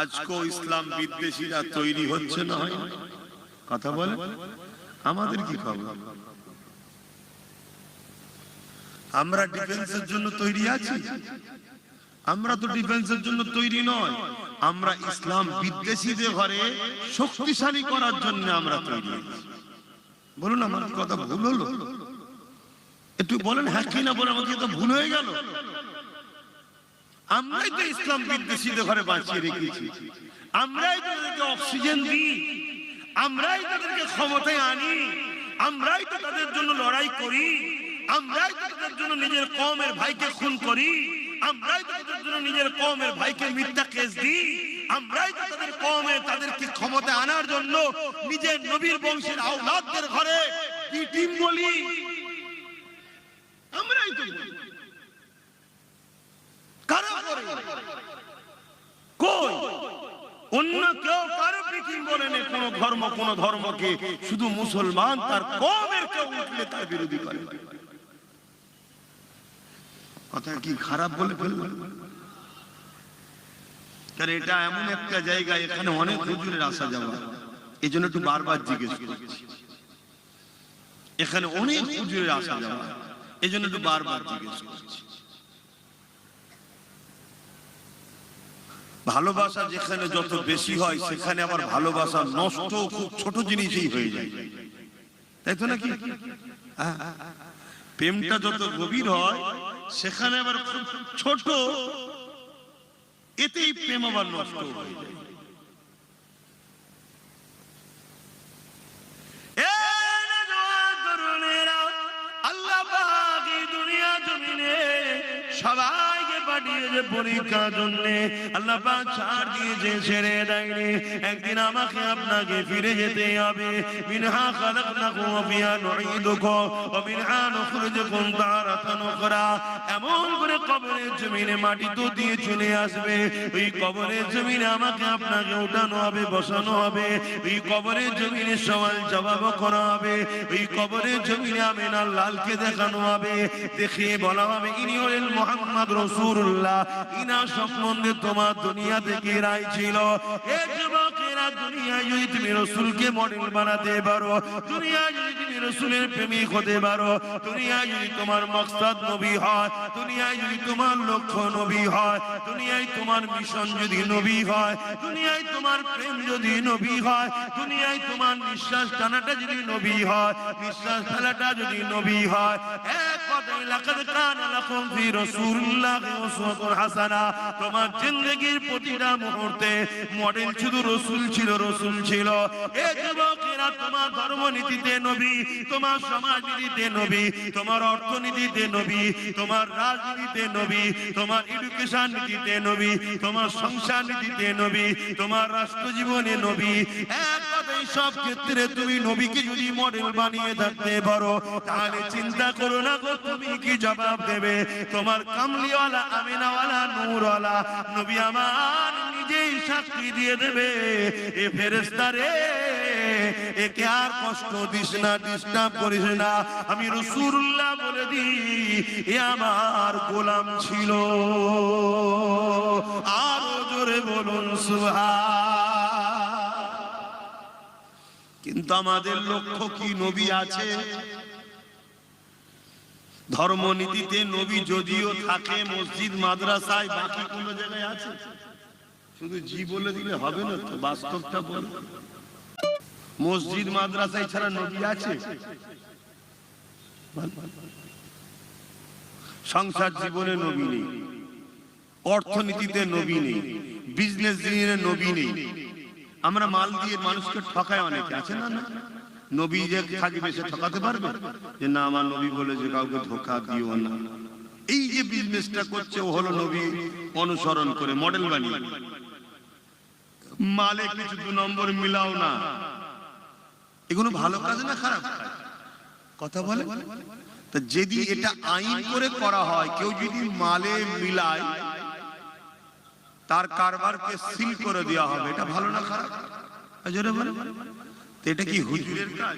Speaker 1: আজকেও ইসলাম বিদ্বেষীরা তৈরি হচ্ছে না, হয় কথা বলে, আমাদের কি খবর? আমরা ডিফেন্সের জন্য তৈরি আছি? আমরা তো ডিফেন্সের জন্য তৈরি নয়, আমরা ইসলাম বিদ্বেষীদের ঘরে শক্তিশালী করার জন্য আমরা তৈরি আছি। বলুন আমার কথা ভুল হলো? একটু বলেন হ্যাঁ কি না, বলেন আমাকে তো ভুল হয়ে গেল। আমরাই তো ইসলাম বিদ্বেষীদের ঘরে বাঁচিয়ে রেখেছি, আমরাই তো তাদেরকে অক্সিজেন দিই, আমরাই তাদেরকে ক্ষমতায় আনি, আমরাই তো তাদের জন্য লড়াই করি, আমরাই তো তাদের জন্য নিজের কওমের ভাইকে খুন করি, আমরাই তো তাদের জন্য নিজের কওমের ভাইকে মিথ্যা কেস দিই, আমরাই তো তাদের কওমে তাদেরকে ক্ষমতায় আনার জন্য নিজের নবীর বংশের আওলাদদের ঘরে কি টিম বলি, আমরাই তো কারা করে কই অন্য কেউ কারো টিম বলে না। কোন ধর্মকে শুধু মুসলমান তার কওমের কেউ উঠলে তার বিরোধী করে। কথা কি খারাপ বলে ফেলবেন? কারণ এটা এমন একটা জায়গা, এখানে অনেক হুজুরের আসা যাওয়া, এই জন্য একটু বারবার জিজ্ঞেস করছি। এখানে অনেক হুজুরের আসা যাওয়া, এই জন্য একটু বারবার জিজ্ঞেস করছি। ভালোবাসা যেখানে যত বেশি হয় সেখানে আবার ভালোবাসা নষ্ট খুব ছোট জিনিসই হয়ে যায়, তাই তো নাকি? প্রেমটা যত গভীর হয় সেখানে আবার খুব ছোট, এতেই প্রেম আবার নষ্ট হয়ে যায়। আল্লাহ পাক এই দুনিয়া জমিনে সবাইকে পাঠিয়েছে পরীক্ষার জন্য। আল্লাহ পাক ছাড় দিয়েছে, ছেড়ে দেয়নি। একদিন আমাকে আপনাকে ফিরে যেতে হবে। মিনহা খালাকনাকুম ওয়া ফিহা নুঈদুকুম ওয়া মিনহা নুখরিজুকুম তারাতান উখরা। এমন করে কবরের জমিনে মাটি তো দিয়ে চলে আসবে, ওই কবরের জমিনে আমাকে আপনাকে উঠানো হবে, বসানো হবে, ওই কবরের জমিনে সওয়াল জবাব করা হবে, ওই কবরের জমিনে আমিনার লালকে দেখানো হবে, দেখিয়ে বলা হবে ইনি হলেন মুহাম্মদ রাসূলুল্লাহ, ইনার সম্বন্ধে তোমার দুনিয়া থেকে রায় ছিল। এ যুবকেরা, দুনিয়ায় যদি তুমি রাসূলকে মডেল বানাতে পারো, দুনিয়ায় যদি তুমি রাসূলের প্রেমিক হতে পারো, দুনিয়ায় যদি তোমার মাকসাদ নবী হয়, দুনিয়ায় যদি তোমার লক্ষ্য নবী হয়, দুনিয়ায় তোমার মিশন যদি নবী হয়, দুনিয়ায় তোমার প্রেম যদি নবী হয়, দুনিয়ায় তোমার নিঃশ্বাস টানাটা যদি নবী হয়, নিঃশ্বাস ফেলাটা যদি নবী হয়, এক কথায় লাকাদ কানা লাকুম ফি রাসূলিল্লাহি উসওয়াতুন হাসানা। তোমার জিন্দেগীর প্রতিটা মুহূর্তে মডেল শুধু রাসূল ছিল, রাসূল ছিল। এ যুবক ভাইরা, তোমার ধর্মনীতিতে নবী, তোমার সমাজনীতিতে নবী, তোমার অর্থনীতিতে নবী, তোমার রাজনীতিতে নবী, তোমার এডুকেশন নীতিতে নবী, তোমার সংসার নীতিতে নবী, তোমার রাষ্ট্র জীবনে নবী। এক কথায় সব ক্ষেত্রে তুমি নবীকে যদি মডেল বানিয়ে থাকতে পারো, তাহলে চিন্তা করো না গো তুমি কি জবাব দেবে। তোমার কামলিওয়ালা, আমিনাওয়ালা, নূরওয়ালা নবী আমার নিজেই সাক্ষী দিয়ে দেবে, এ ফেরেশতা রে, একে আর কষ্ট দিস না, ডিস্টার্ব করিস না। আমি রাসূলুল্লাহ বলে দিই, এ আমার গোলাম ছিল। আরো জোরে বলুন সুবহান। কিন্তু আমাদের লক্ষ্য কি? নবী আছে, ধর্মনীতিতে নবী যদিও থাকে মসজিদ মাদ্রাসায়, বাকি কোন জায়গায় আছে? শুধু জি বলে দিলে হবে না তো, বাস্তবটা বল। মসজিদ মাদ্রাসায় ছাড়া নবী আছে? সংসার জীবনে নবী নেই, অর্থনীতিতে নবী নেই, বিজনেস জীবনে নবী নেই। আমরা মাল দিয়ে মানুষকে ঠকায় অনেকে, আছে না? না, নবী যে থাকবে সে ঠকাতে পারবে? যে না, আমার নবী বলে যে কাউকে ধোঁকা দিও না। এই যে বিজনেসটা করছে ও হলো নবী অনুসরণ করে মডেল বানিয়ে। মালে কিছু দু নম্বর মিলাও না, এগুলো ভালো কাজ না খারাপ কথা বলে? তা যদি এটা আইন করে করা হয়, কেউ যদি মালে মিলায় তার কারবারকে সিল করে দেওয়া হবে, এটা ভালো না খারাপ? জোরে বলে। এটা কি হুজুরের কাজ?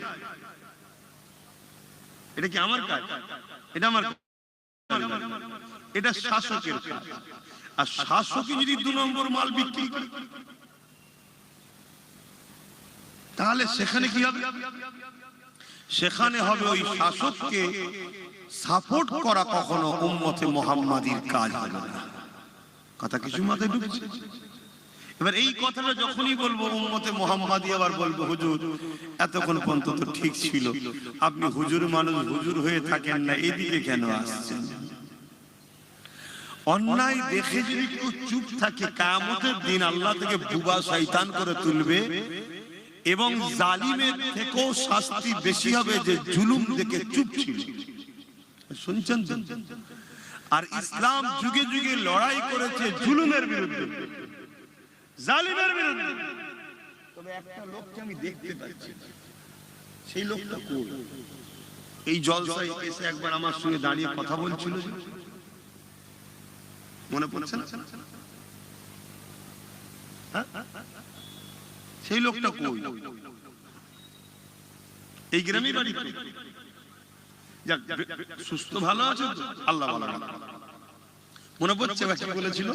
Speaker 1: এটা কি আমার কাজ? এটা আমার, এটা শাসকের কাজ। আর শাসকই যদি দু নম্বর মাল বিক্রি করে, তাহলে সেখানে কি হবে? সেখানে হবে ওই শাসককে সাপোর্ট করা কখনো উম্মতে মুহাম্মাদির কাজ হবে না। কথা কিছু মাথায় ঢুকছে? এবার এই কথাটা যখনই বলবো উম্মতে মুহাম্মাদি, আবার বলবো হুজুর এতক্ষণ পর্যন্ত তো ঠিক ছিল, আপনি হুজুর মানুষ, হুজুর হয়ে থাকেন না, এদিকে কেন আসছেন? অন্যায় দেখে যদি কেউ চুপ থাকে, কিয়ামতের দিন আল্লাহ থেকে বুবা শয়তান করে তুলবে, এবং জালিমের থেকেও শাস্তি বেশি হবে যে জুলুম দেখে চুপ ছিল। শুনছেন তো? আর ইসলাম যুগে যুগে লড়াই করেছে জুলুমের বিরুদ্ধে, জালিমের বিরুদ্ধে। তবে একটা লোককে আমি দেখতে পাচ্ছি, সেই লোকটা কই? এই জলসায় এসে একবার আমার সঙ্গে দাঁড়িয়ে কথা বলছিল, মনে পড়ছে না? সেই লোকটা কই? এই গ্রামেই বাড়ি। যাক, সুস্থ ভালো আছে তো? আল্লাহ ভালো রাখে। মনে পড়ছে কি বলেছিল?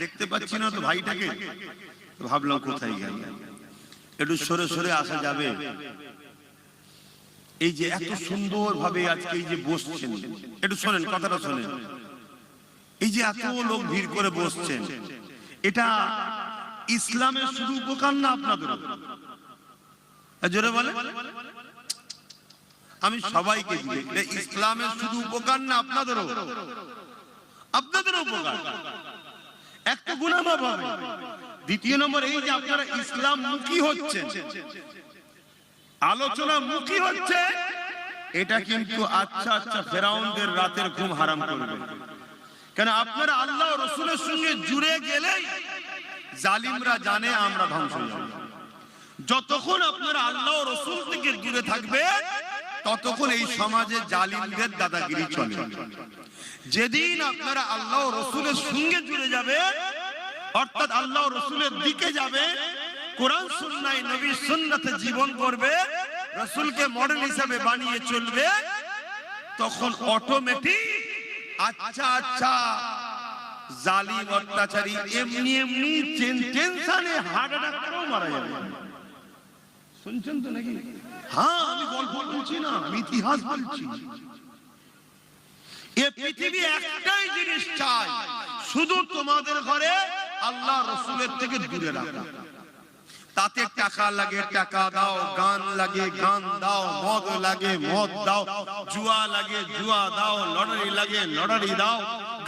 Speaker 1: দেখতে পাচ্ছি না তো ভাইটাকে, ভাবলাম কোথায় গেল, একটু সরে সরে আসা যাবে। এই যে এত সুন্দর ভাবে আজকে এই যে বসছেন, একটু শোনেন, কথাটা শোনেন। এই যে এত লোক ভিড় করে বসছেন, এটা ইসলামের শুধু উপকার না আপনাদের? জোরে বলে। আমি সবাইকে দিই, এটা ইসলামের শুধু উপকার না আপনাদেরও, আপনাদেরও উপকার। একটা গুনাহ মাফ হবে। দ্বিতীয় নম্বর, এই যে আপনারা ইসলাম মুখী হচ্ছেন, আলোচনা মুখী হচ্ছে, এটা কিন্তু আচ্ছা আচ্ছা ফেরাউনদের রাতের ঘুম হারাম করবে। কেন? আপনারা আল্লাহ ও রাসূলের সঙ্গে জুড়ে গেলেই জালিমরা জানে আমরা ধ্বংস হয়ে যাব। যতক্ষণ আপনারা আল্লাহ ও রাসূল থেকে দূরে থাকবে, ততক্ষণ এই সমাজে জালিমদের দাদাগিরি চলে। যেদিন আপনারা আল্লাহ ও রাসূলের সঙ্গে জুড়ে যাবে, অর্থাৎ আল্লাহ ও রাসূলের দিকে যাবে, কোরআন সুন্নাহ নবীর সুন্নাতে জীবন করবে, রাসূলকে মডেল হিসেবে বানিয়ে চলবে, তখন অটোমেটিক আচ্ছা আচ্ছা জালিম অত্যাচারী এমনি এমনি টেনশনে হার্ট অ্যাটাক করেও মারা যাবে। শুনছেন তো নাকি? হ্যাঁ, আমি গল্প বলছি না, আমি ইতিহাস বলছি। এই পৃথিবী একটাই জিনিস চাই, শুধু তোমাদের ঘরে আল্লাহ রাসূলের থেকে দূরে রাখা। তাতে টাকা লাগে টাকা দাও, গান লাগে গান দাও, মদ লাগে মদ দাও, জুয়া লাগে জুয়া দাও, লটারি লাগে লটারি দাও,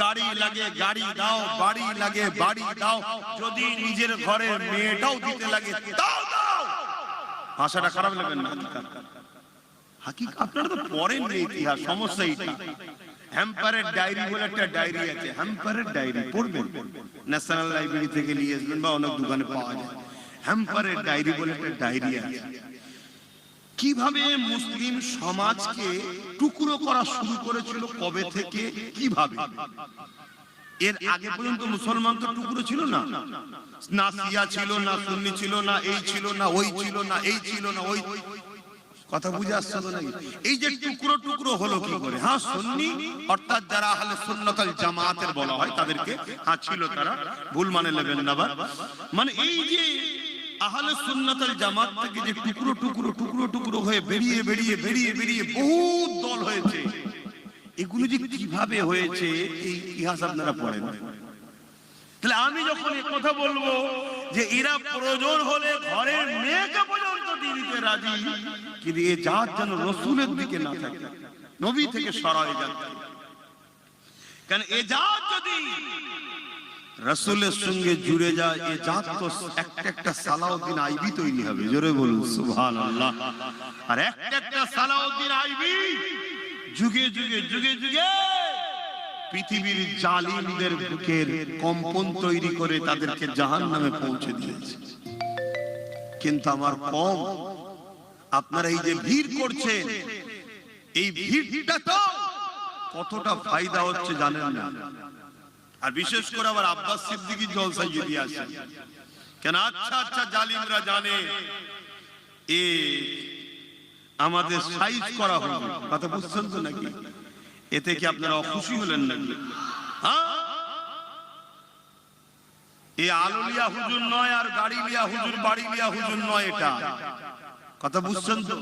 Speaker 1: গাড়ি লাগে গাড়ি দাও, বাড়ি লাগে বাড়ি দাও, যদি নিজের ঘরে মেয়েটাও দিতে লাগে দাও দাও। ভাষাটা খারাপ লাগবে না? হাকিকত আপনারা তো পড়েন না ইতিহাস, সমস্যা এইটা। হ্যাম্পারের ডায়েরি বলে একটা ডায়েরি আছে, হ্যাম্পারের ডায়েরি পড়বেন, ন্যাশনাল লাইব্রেরি থেকে নিয়ে আসবেন বা অনেক দোকানে পাওয়া যায়। হ্যাম্পারের ডায়েরি বলে একটা ডায়েরি আছে, কিভাবে মুসলিম সমাজকে টুকরো করা শুরু করেছিল, কবে থেকে, কিভাবে। এর আগে পর্যন্ত মুসলমান তো টুকরো ছিল না, না শিয়া ছিল না সুন্নি ছিল না, এই ছিল না ওই ছিল না, এই ছিল না ওই। কথা বুঝে আসছে তো নাকি? এই যে টুকরো টুকরো হলো কি করে? হ্যাঁ, সুন্নি অর্থাৎ যারা আহলে সুন্নাত ওয়াল জামাতের বলা হয় তাদেরকে, হ্যাঁ ছিল তারা, ভুল মানে নেবেন না। মানে এই যে আহলে সুন্নাত ওয়াল জামাত থেকে যে টুকরো টুকরো টুকরো টুকরো হয়ে বেরিয়ে বেরিয়ে বেরিয়ে বেরিয়ে বহুত দল হয়েছে, এগুলো যে কিভাবে হয়েছে এই ইতিহাস আপনারা পড়েন। তাহলে আমি যখন এই কথা বলবো যে এরা প্রয়োজন হলে ঘরের মেয়েকে পর্যন্ত দিয়ে দিতে রাজি, কিন্তু এ জাত যেন রসুলের দিকে না থাকে, নবী থেকে সরায় যাচ্ছে। কারণ এ জাত যদি রসুলের সঙ্গে জুড়ে যায়, এ জাত তো একটা একটা সালাউদ্দিন আইবি তৈরি হবে। জোরে বলুন সুবহানাল্লাহ। আর একটা একটা সালাউদ্দিন আইবি যুগে যুগে যুগে যুগে পৃথিবীর জালিমদের বুকের কম্পন তৈরি করে তাদেরকে জাহান্নামে পৌঁছে দিয়েছে। কিন্তু আমার কম, আপনারা এই যে ভিড় করছেন, এই ভিড়টা তো কতটা ফায়দা হচ্ছে জানেন না। আর বিশেষ করে আবার আব্বাস সিদ্দিকী জলসায় যদি আসে, কেন আচ্ছা আচ্ছা জালিমরা জানে এ আমাদের সাইজ করা হবে। কথা বুঝছেন তো নাকি? এতে কি আপনারা অখুশি হলেন নাকি? হ্যাঁ, এই আলুলিয়া হুজুর নয় আর গাড়ি লিয়া হুজুর, বাড়ি লিয়া হুজুর নয় এটা। কথা বুঝছেন তো?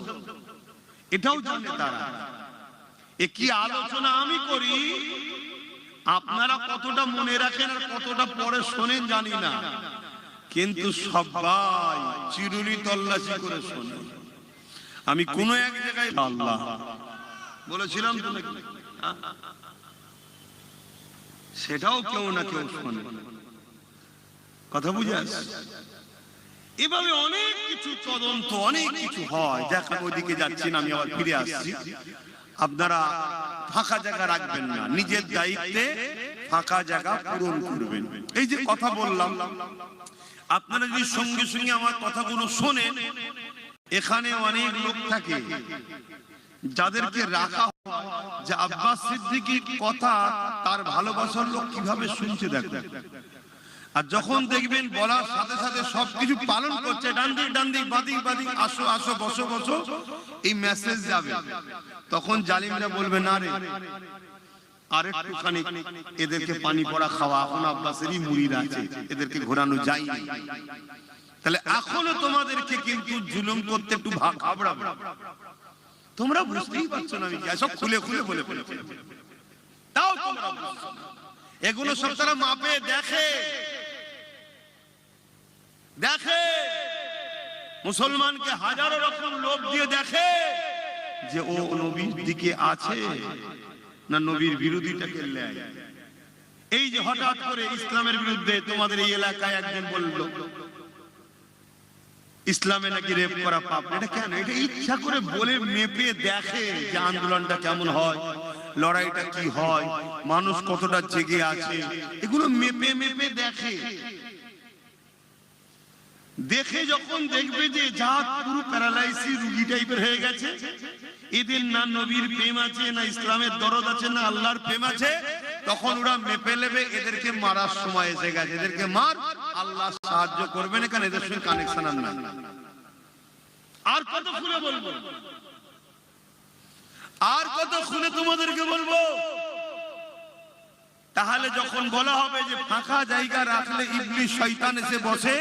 Speaker 1: এটাও জানে তারা। এ কি আলোচনা আমি করি, আপনারা কতটা মনে রাখেন আর কতটা পরে শোনেন জানি না, কিন্তু সবাই চিরুনি তল্লাশি করে শোনে। আমি কোন এক জায়গায় আল্লাহ বলেছিলাম তো নাকি, সেটাও কেউ না কেউ শোনে। কথা বুঝে আসছে? এভাবে অনেক কিছু তদন্ত, অনেক কিছু হয়। দেখা ওইদিকে যাচ্ছি না, আমি আবার ফিরে আসছি। আপনারা ফাঁকা জায়গা রাখবেন না, নিজের দায়িত্বে ফাঁকা জায়গা পূরণ করবেন। এই যে কথা বললাম, আপনারা যদি সঙ্গে সঙ্গে আমার কথাগুলো শোনেন, এখানে অনেক লোক থাকে যাদেরকে রাখা হয় যে আব্বাস সিদ্দিকীর কথা তার ভালোবাসার লোক কিভাবে শুনছে দেখেন। আর যখন দেখবেন বলার সাথে সাথে সবকিছু পালন করছে, ডান দিক ডান দিক, বাদিক বাদিক, আসো আসো, বসো বসো, এই মেসেজ যাবে, তখন জালিমরা বলবে না রে আর একটুখানি এদেরকে পানি পড়া খাওয়া, এখন আব্বাসেরই মুরিদ আছে, এদেরকে ঘোরানো যায় না। তাহলে এখনো তোমাদেরকে কিন্তু জুলুম করতে একটু ঘাবড়াবে। তোমরা বুঝতেই পারছো না আমি সব খুলে খুলে বলে বলে, তাও তোমরা বুঝছো না। এগুলো সব তারা মাপে দেখে দেখে, মুসলমানকে হাজারো রকম লোভ দিয়ে দেখে যে ও নবীর দিকে আছে না নবীর বিরোধিতাকে নেয়। এই যে হঠাৎ করে ইসলামের বিরুদ্ধে তোমাদের এই এলাকায় একজন বলল ইসলামে নাকি রেপ করা পাপ, এটা কেন? এটা ইচ্ছা করে বলে মেপে দেখে যে আন্দোলনটা কেমন হয়, লড়াইটা কি হয়, মানুষ কতটা জেগে আছে, এগুলো মেপে মেপে দেখে। দেখে যখন দেখবে যে জাত পুরো প্যারালাইসিস রোগী টাইপের হয়ে গেছে, এদের না নবীর প্রেম আছে, না ইসলামের দরদ আছে, না আল্লাহর প্রেম আছে, তখন ওরা মেপে নেবে এদেরকে মারার সময় এসে গেছে, এদেরকে মার, আল্লাহ সাহায্য করবে না, কারণ এদের সঙ্গে কানেকশন আর না। আর কত খুলে বলবো, আর কত খুলে তোমাদেরকে বলবো। তাহলে যখন বলা হবে যে ফাঁকা জায়গা রাখলে ইবলিস শয়তান এসে বসে,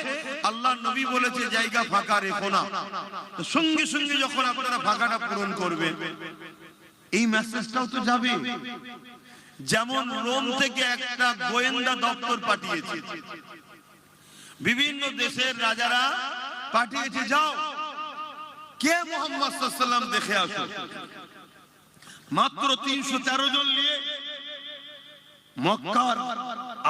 Speaker 1: আল্লাহ নবী বলেছে জায়গা ফাঁকা রেখো না, তো সঙ্গে সঙ্গে যখন আপনারা ফাঁকাটা পূরণ করবেন, এই মেসেজটাও তো যাবে। যেমন রোম থেকে একটা গোয়েন্দা দপ্তর পাঠিয়েছে, বিভিন্ন দেশের রাজারা পাঠিয়েছে, যাও কে মুহাম্মদ সাল্লাল্লাহু আলাইহি ওয়াসাল্লাম দেখে আসো। মাত্র 313 জন নিয়ে মক্কার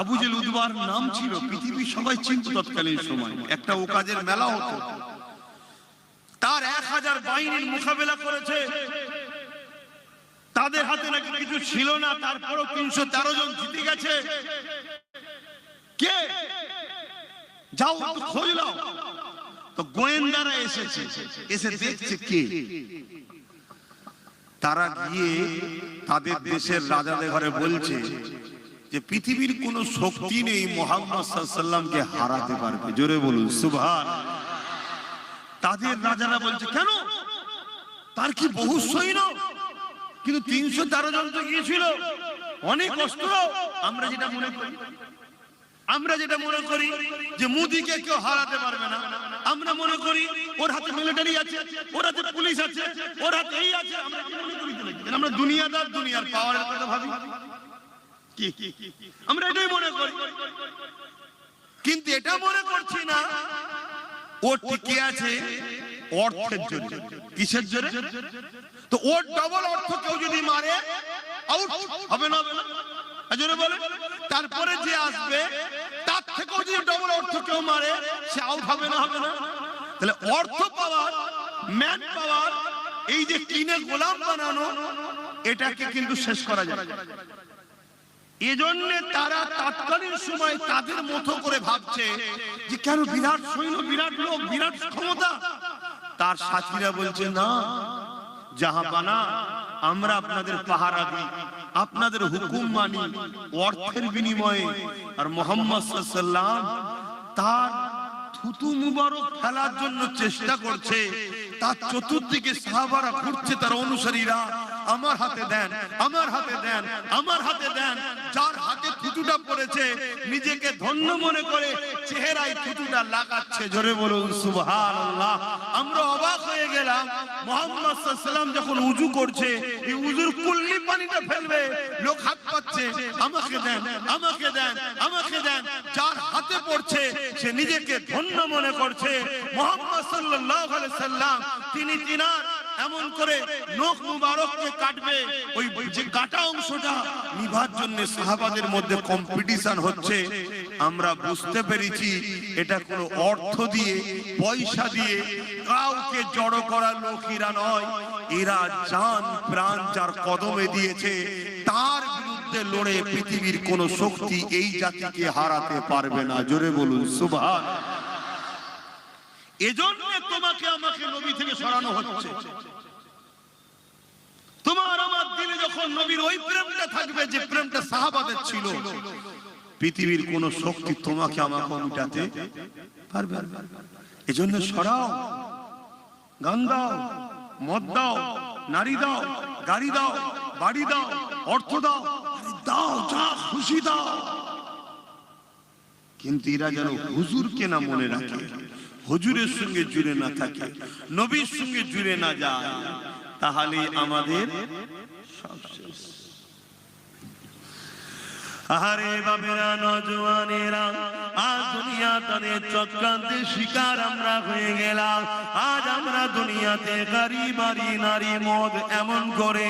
Speaker 1: আবু জেহেল উতবার নাম ছিল, পৃথিবীর সবাই চিনত তৎকালীন সময়। একটা ওকাজের মেলা হতো, তার 1000 বাহিনীর মোকাবেলা করেছে, তাদের হাতে নাকি কিছু ছিল না, তারপরও 313 জন জিতে গেছে। কে? যাও খোঁজ নাও। তো গোয়েন্দারা এসেছে, এসে দেখছে কে। তারা গিয়ে তাদের দেশের রাজাদের ঘরে বলছে যে পৃথিবীর কোন শক্তি নেই মুহাম্মদ সাল্লাল্লাহু আলাইহি ওয়াসাল্লামকে হারাতে পারবে। জোরে বলুন সুবহানাল্লাহ। তাদের রাজারা বলছে কেন, তার কি বহু সৈন্য? কিন্তু 313 জন তো গিয়েছিল, অনেক অস্ত্র। আমরা যেটা মনে করি যে মুদিকে কেউ হারাতে পারবে না, আমরা মনে করি ওর হাতে মিলিটারি আছে, ওর হাতে পুলিশ আছে, ওর হাতে এই আছে। আমরা কি মনে করি? আমরা দুনিয়াদার, দুনিয়ার পাওয়ারের কথা ভাবি, কি আমরা এটাই মনে করি। কিন্তু এটা মনে করছি না ও টিকে আছে অর্থের জন্য। কিসের জন্য? তো ওর ডবল অর্থ কেউ যদি মারে আউট হবে না? জোরে বলে। তারপরে যে আসবে তার থেকেও যদি ডবল অর্থ কেউ মারে সে আউট হবে না? হবে না? তাহলে অর্থ পাওয়ার, ম্যান পাওয়ার, এই যে কিনে গোলাম বানানো, এটাকে কিন্তু শেষ করা যায়। এজন্য তারা তৎকালীন সময় তাদের মতো করে ভাবছে যে কেন বিরাট সৈন্য, বিরাট লোক, বিরাট ক্ষমতা। তার সাথীরা বলছে না জাহাপানা, আমরা আপনাদের পাহারা দিই, আপনাদের হুকুম মানি অর্থের বিনিময়ে। আর মুহাম্মদ সাল্লাল্লাহু আলাইহি ওয়াসাল্লাম তার থুতু মুবারক ফেলার জন্য চেষ্টা করছে, তার চতুর্দিকে সাহাবারা ঘুরছে, তার অনুসারীরা আমার হাতে দেন, আমার হাতে দেন, আমার হাতে দেন। যার হাতে থুতুটা পড়েছে নিজেকে ধন্য মনে করে চেহারায় থুতুটা লাগাচ্ছে। জোরে বলুন সুবহানাল্লাহ। আমরা অবাক হয়ে গেলাম, মুহাম্মদ সাল্লাল্লাহু আলাইহি ওয়াসাল্লাম যখন উযু করছে, এই উযুর কুল্লি পানিটা ফেলবে, লোক হাত পাচ্ছে, আমাকে দেন, আমাকে দেন, আমাকে দেন। যার হাতে পড়ছে সে নিজেকে ধন্য মনে করছে। মুহাম্মদ সাল্লাল্লাহু আলাইহি ওয়াসাল্লাম তিনি তিনার এমন করে নখ মুবারককে কাটবে, ওই যে কাটা অংশটা নিভার জন্য সাহাবাদের মধ্যে কম্পিটিশন হচ্ছে। আমরা বুঝতে পেরেছি এটা কোনো অর্থ দিয়ে, পয়সা দিয়ে কাউকে জড়ো করা লোকেরা নয়, এরা জান প্রাণ যার কদমে দিয়েছে তার বিরুদ্ধে লড়ে পৃথিবীর কোন শক্তি এই জাতিকে হারাতে পারবে না। জোরে বলুন সুবহানাল্লাহ। এজন্য তোমাকে আমাকে নবী থেকে সরানো হচ্ছে। তোমার আমার দিলে যখন নবীর ওই প্রেমটা থাকবে যে প্রেমটা সাহাবাদের ছিল, পৃথিবীর কোন শক্তি তোমাকে আমাকে মিটাতে পারবে না। এজন্য সরাও, গান দাও, মদ দাও, নারী দাও, গাড়ি দাও, বাড়ি দাও, অর্থ দাও, দাও যা খুশি দাও, কিন্তু এরা যেন হুজুরকে না মনে রাখে, হুজুরের সঙ্গে জুড়ে না থাকে, নবীর সঙ্গে জুড়ে না যায়, তাহলে আমাদের সব শেষ। আরে বাবেরা, নওজওয়ানেরা, আজ দুনিয়া তাদের চক্রান্তের শিকার আমরা হয়ে গেলাম। আজ আমরা দুনিয়াতে গাড়ি বাড়ি নারী মদ এমন করে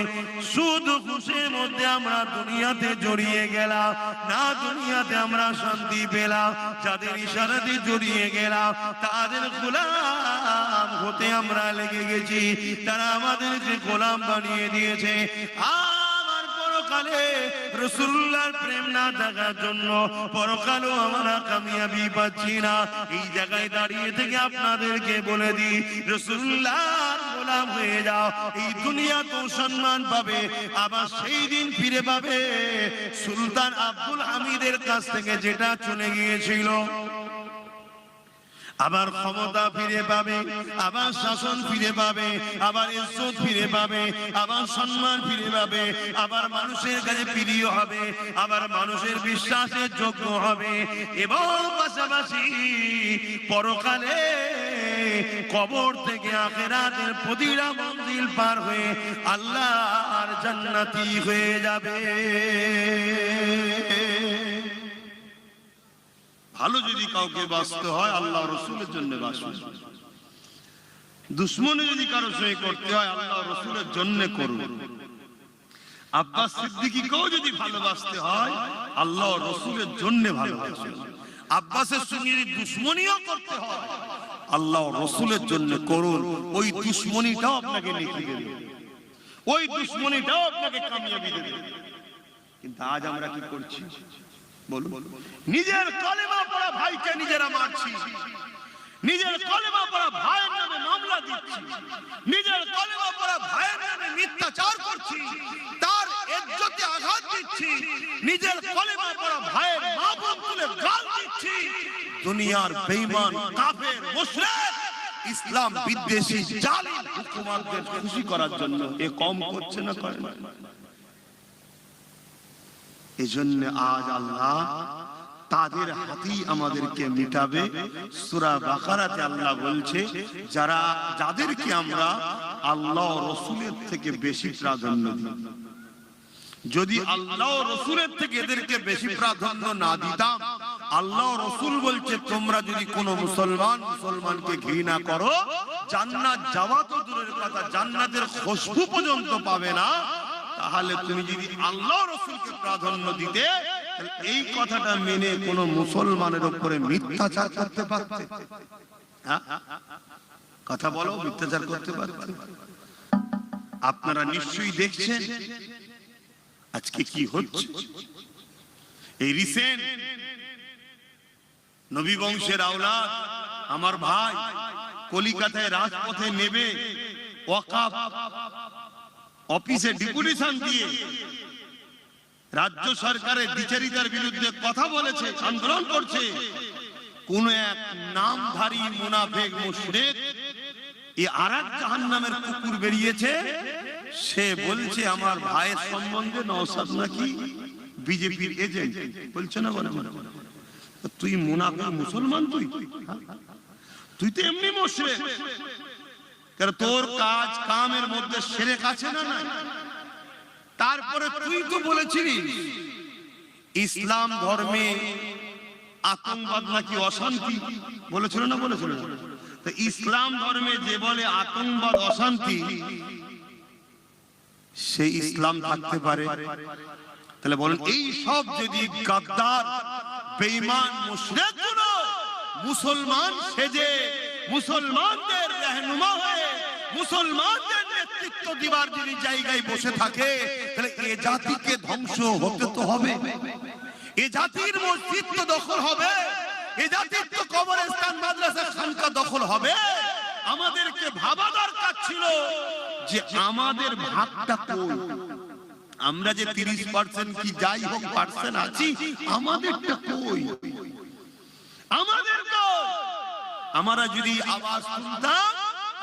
Speaker 1: সুদ ঘুষের মধ্যে আমরা দুনিয়াতে জড়িয়ে গেলাম। না দুনিয়াতে আমরা শান্তি পেলাম, যাদের ইশারাতে জড়িয়ে গেলাম তাদের গোলাম হতে আমরা লেগে গেছি। তারা আমাদের যে গোলাম বানিয়ে দিয়েছে। পরকালে রাসূলুল্লাহর প্রেম না থাকার জন্য পরকালেও আমরা কামিয়াবি পাচ্ছি না। এই জায়গায় দাঁড়িয়ে থেকে আপনাদেরকে বলে দিই, রাসূলুল্লাহর গোলাম হয়ে যাও, এই দুনিয়া তো সম্মান পাবে, আবার সেই দিন ফিরে পাবে সুলতান আব্দুল হামিদের কাছ থেকে যেটা চলে গিয়েছিল। আবার ক্ষমতা ফিরে পাবে, আবার শাসন ফিরে পাবে, আবার ইজ্জত ফিরে পাবে, আবার সম্মান ফিরে পাবে, আবার মানুষের কাছে প্রিয় হবে, আবার মানুষের বিশ্বাসের যোগ্য হবে। এবং পাশাপাশি পরকালে কবর থেকে আখিরাতের প্রতিটা মঞ্জিল পার হয়ে আল্লাহর জান্নাতি হয়ে যাবে। ভালো যদি কাউকে বাঁচতে হয় আল্লাহ রাসূলের জন্য বাঁচবে। দুশ্মনী যদি কারো সঙ্গে করতে হয় আল্লাহ রসুলের জন্য করুন। আব্বাস সিদ্দিকীকেও যদি ভালোবাসতে হয় আল্লাহ রসুলের জন্য ভালোবাসুন। আব্বাসের সঙ্গে যদি দুশ্মনীও করতে হয় আল্লাহ রসুলের জন্য করুন। ওই দুশ্মনীটাও আপনাকে নেকি দেবে, ওই দুশ্মনীটাও আপনাকে কামিয়াবি দেবে। কিন্তু আজ আমরা কি করছি বলুন? নিজের কলেমা পড়া ভাইকে নিজেরা মারছি, নিজের কলেমা পড়া ভাইয়ের নামে মামলা দিচ্ছি, নিজের কলেমা পড়া ভাইয়ের নামে মিথ্যাচার করছি, তার ইজ্জতে আঘাত দিচ্ছি, নিজের কলেমা পড়া ভাইয়ের মা বোন তুলে গাল দিচ্ছি। দুনিয়ার বেঈমান কাফের মুশরিক ইসলাম বিদ্বেষী জালিম হুকুমতদের খুশি করার জন্য এ কম করছে না করে না? এজন্য আজ আল্লাহ তাদের হাতেই আমাদেরকে মিটাবে। সূরা বাকারাতে আল্লাহ বলছে যাদেরকে আমরা আল্লাহ রসুলের থেকে বেশি প্রাধান্য দিই, যদি আল্লাহ রসুলের থেকে এদেরকে বেশি প্রাধান্য না দিতাম, আল্লাহ রসুল বলছে তোমরা যদি কোনো মুসলমানকে ঘৃণা করো জান্নাত যাওয়া তো দূরের কথা, জান্নাতের খুশবু পর্যন্ত পাবে না। তাহলে তুমি যদি আল্লাহ রসুলকে প্রাধান্য দিতে এই কথাটা মেনে কোন মুসলমানের উপরে মিথ্যাচার করতে পারতে? কথা বলো, মিথ্যাচার করতে পারতে? আপনারা নিশ্চয়ই দেখছেন আজকে কি হচ্ছে। এই রিসেন্ট নবী বংশের আওলাদ আমার ভাই কলিকাতায় রাজপথে নেবে ওয়াকফ অফিসে ডেপুটেশন দিয়ে রাজ্য সরকারের দ্বিচারিতার বিরুদ্ধে কথা বলেছে, আন্দোলন করছে। কোন এক নামধারী মুনাফিক মুশরিক এই আরেক জাহান্নামের কুকুর বেরিয়েছে, সে বলছে আমার ভাইয়ের সম্বন্ধে নওশাদ নাকি বিজেপির এজেন্ট। বলছে না বলে তুই মুনাফিক মুসলমান, তুই তো এমনি মুশরিক, কারণ তোর কাজ কামের মধ্যে শিরক আছে না? না। তারপরে তুই তো বলেছিলি ইসলাম ধর্মে আতঙ্কবাদ নাকি অশান্তি, বলেছিল না? বলেছিল। তো ইসলাম ধর্মে যে বলে আতঙ্কবাদ অশান্তি, সেই ইসলাম থাকতে পারে? তাহলে বলেন এই সব যদি গাদ্দার বেঈমান মুশরিকগুলো মুসলমান সেজে মুসলমানদের রহনুমা হয়ে মুসলমানদের নেতৃত্ব দিবার যদি জায়গায় বসে থাকে, তাহলে এ জাতিকে ধ্বংস হতে তো হবে, এ জাতির মসজিদ তো দখল হবে, এ জাতির তো কবরস্থান মাদ্রাসা খানকা দখল হবে। আমাদেরকে ভাবা দরকার ছিল যে আমাদের ভাগটা কই। আমরা যে 30% কি যাই হোক পার্সেন্ট আছি, আমাদেরটা কই? আমাদের তো আমরা যদি আওয়াজ তুলতাম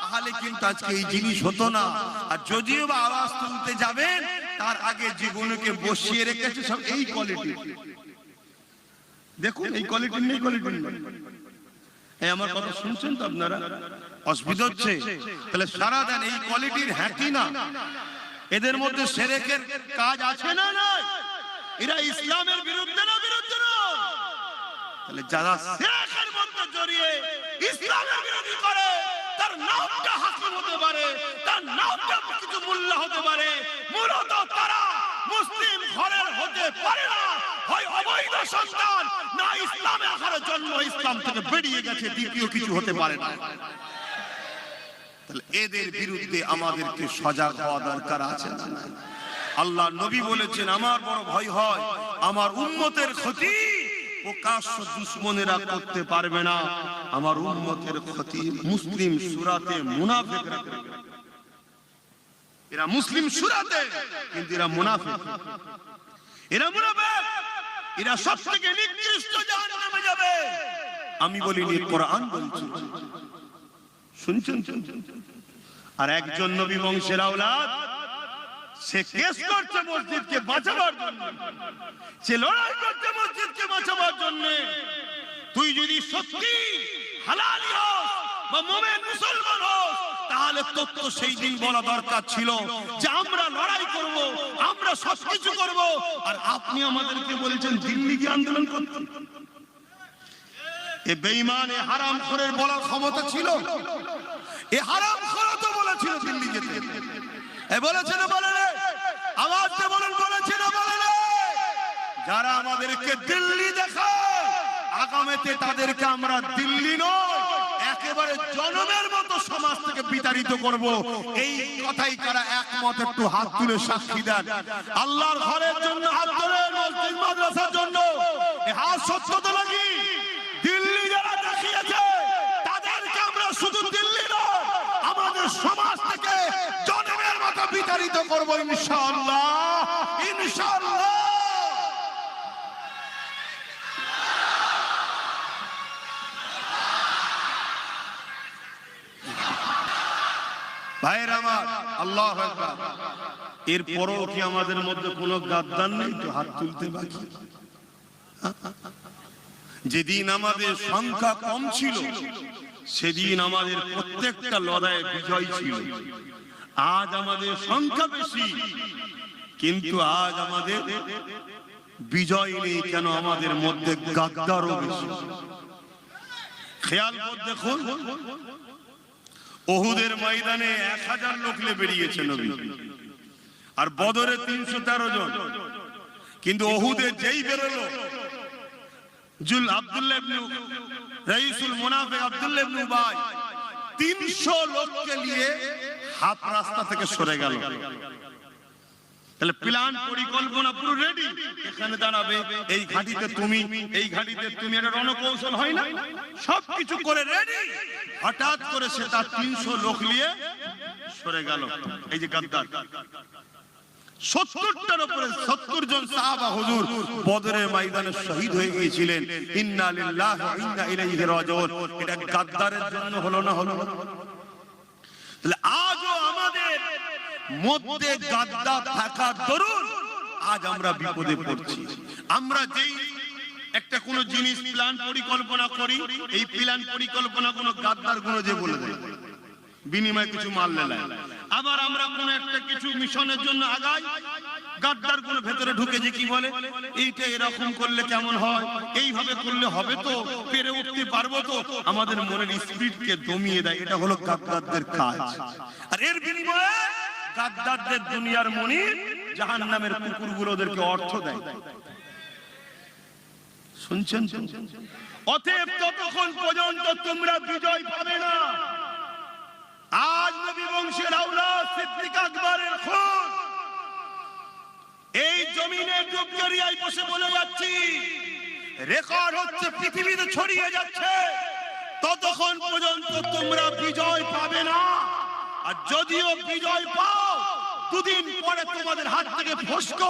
Speaker 1: তাহলে কিন্তু আজকে এই জিনিস হতো না। আর যদিও বা আওয়াজ তুলতে যাবেন তার আগে জীবনকে বসিয়ে রেখেছে সব এই কোয়ালিটি। দেখুন এই কোয়ালিটি নেই, কোয়ালিটি নেই। এই আমার কথা শুনছেন তো আপনারা? অসুবিধা হচ্ছে? তাহলে সারা দেন এই কোয়ালিটির হ্যাঁ কি না? এদের মধ্যে শিরকের কাজ আছে না? নাই। এরা ইসলামের বিরুদ্ধে না? বিরুদ্ধে না। তাহলে যারা শিরকের মধ্যে জড়িয়ে ইসলামের বিরোধী করে তার নামটা হাকিম হতে পারে, তার নামটা কিছু মোল্লা হতে পারে, মূলত তারা মুসলিম ঘরের হতে পারে না। হয় অবৈধ সন্তান, না ইসলামের ঘরে জন্ম, ইসলাম থেকে বেরিয়ে গেছে, দ্বিতীয় কিছু হতে পারে না। তাহলে এদের বিরুদ্ধে আমাদেরকে সজাগ হওয়া দরকার আছে না? আল্লাহ নবী বলেছেন আমার বড় ভয় হয় আমার উম্মতের ক্ষতি প্রকাশ্য দুশমনেরা করতে পারবে না, আমার উম্মতের ক্ষতি মুসলিম সূরাতে মুনাফিকরা করবে। এরা মুসলিম সূরাতে, কিন্তু এরা মুনাফিক, এরা মুনাফিক, এরা সবথেকে নিকৃষ্ট জাহান্নামে যাবে। আমি বলিনি, কোরআন বলছে। শুনছেন? আর একজন নবী বংশের আওলাদ সে কেস করছে মসজিদকে বাঁচাবার জন্য, সে লড়াই করছে মসজিদকে বাঁচাবার জন্য। তুই যদি সত্যি হালালি হোস বা মুমিন মুসলমান হোস, তাহলে তোর তো সেই দিন বলা দরকার ছিল যে আমরা লড়াই করব, আমরা সবকিছু করব। আর আপনি আমাদেরকে বলছেন দিল্লি গিয়ে আন্দোলন করতে। এ বেঈমান, এ হারামখোরের বলার ক্ষমতা ছিল? এ হারামখোর তো বলেছিল দিল্লি যেতে, এ বলেছে না বলে রে, আওয়াজ দিয়ে বলেন বলেছে না বলে রে, যারা আমাদেরকে দিল্লি দেখায় আগামীতে তাদেরকে আমরা দিল্লি নয় একেবারে জনমের মতো সমাজ থেকে বিতাড়িত করব। এই কথাই কারা একমত একটু হাত তুলে সাক্ষী দেন। আল্লাহর ঘরের জন্য হাত তুলে, মসজিদ মাদ্রাসার জন্য এই হাত সত্য তো নাকি? দিল্লি যারা দেখিয়েছে তাদেরকে আমরা শুধু দিল্লি নয় আমাদের সমাজ থেকে জনমের মতো বিতাড়িত করব ইনশাআল্লাহ, ইনশাআল্লাহ। ভাইয়ের আমার, আল্লাহু আকবার। এরপরও কি আমাদের মধ্যে কোনো গাদ্দার নেই? তো হাত তুলতে বাকি। যেদিন আমাদের সংখ্যা কম ছিল সেদিন আমাদের প্রত্যেকটা লড়াইয়ে বিজয় ছিল। আজ আমাদের সংখ্যা বেশি কিন্তু আজ আমাদের বিজয় নেই কেন? আমাদের মধ্যে গাদ্দারও বেশি। খেয়াল করে দেখুন, উহুদের ময়দানে 1000 লোক নিয়ে বেরিয়েছে নবী, আর বদরে 313 জন। কিন্তু উহুদে যেই বেরোলো আব্দুল্লাহ ইবনে রাইসুল মুনাফিক আব্দুল্লাহ ইবনে উবাই 300 লোককে নিয়ে হাফ রাস্তা থেকে সরে গেল। তাহলে প্ল্যান পরিকল্পনা পুরো রেডি, এখানে দাঁড়াবে, এই ঘাটিতে তুমি, এই ঘাটিতে তুমি, এটা রণকৌশল হয় না? সবকিছু করে রেডি। হঠাৎ করে সে তার 300 লোক নিয়ে সরে গেল। এই যে গাদ্দার 70টার উপরে 70 জন সাহাবা হুজুর বদরের ময়দানে শহীদ হয়ে গিয়েছিলেন। ইন্না লিল্লাহি ওয়া ইন্না ইলাইহি রাজিউন। এটা গাদ্দারের জন্য হলো না? হলো। তাহলে আজও আমাদের মধ্যে গাদ্দার থাকা দরুন আজ আমরা বিপদে পড়ছি। আমরা যেই একটা কোন জিনিস প্ল্যান পরিকল্পনা করি, এই প্ল্যান পরিকল্পনা কোন গাদ্দার গুলো যে বলে দেয়, বিনিময়ে কিছু মাল লেলায়। আবার আমরা কোন একটা কিছু মিশনের জন্য আগাই, গাদ্দার গুলো ভেতরে ঢুকে যে কি বলে, এইটা এরকম করলে কেমন হয়, এইভাবে করলে হবে তো, পেরে উঠতে পারবো তো, আমাদের মনের স্পিরিটকে দমিয়ে দেয়। এটা হলো গাদ্দারদের কাজ। আর এর বিনিময়ে গাদ্দারদের দুনিয়ার মনির জাহান্নামের কুকুরগুলো ওদেরকে অর্থ দেয়। শুনছেন? অতএব ততক্ষণ পর্যন্ত তোমরা বিজয় পাবে না। আজ নবী বংশের আওলাদ সিদ্দিক আকবরের খুন এই জমিনে ডুবজরিয়ায় বসে বলে যাচ্ছি, রেকর্ড হচ্ছে, পৃথিবীতে ছড়িয়ে যাচ্ছে। ততক্ষণ পর্যন্ত তোমরা বিজয় পাবে না। আর যদিও বিজয় পাও, দুদিন পরে তোমাদের হাত থেকে ফসকে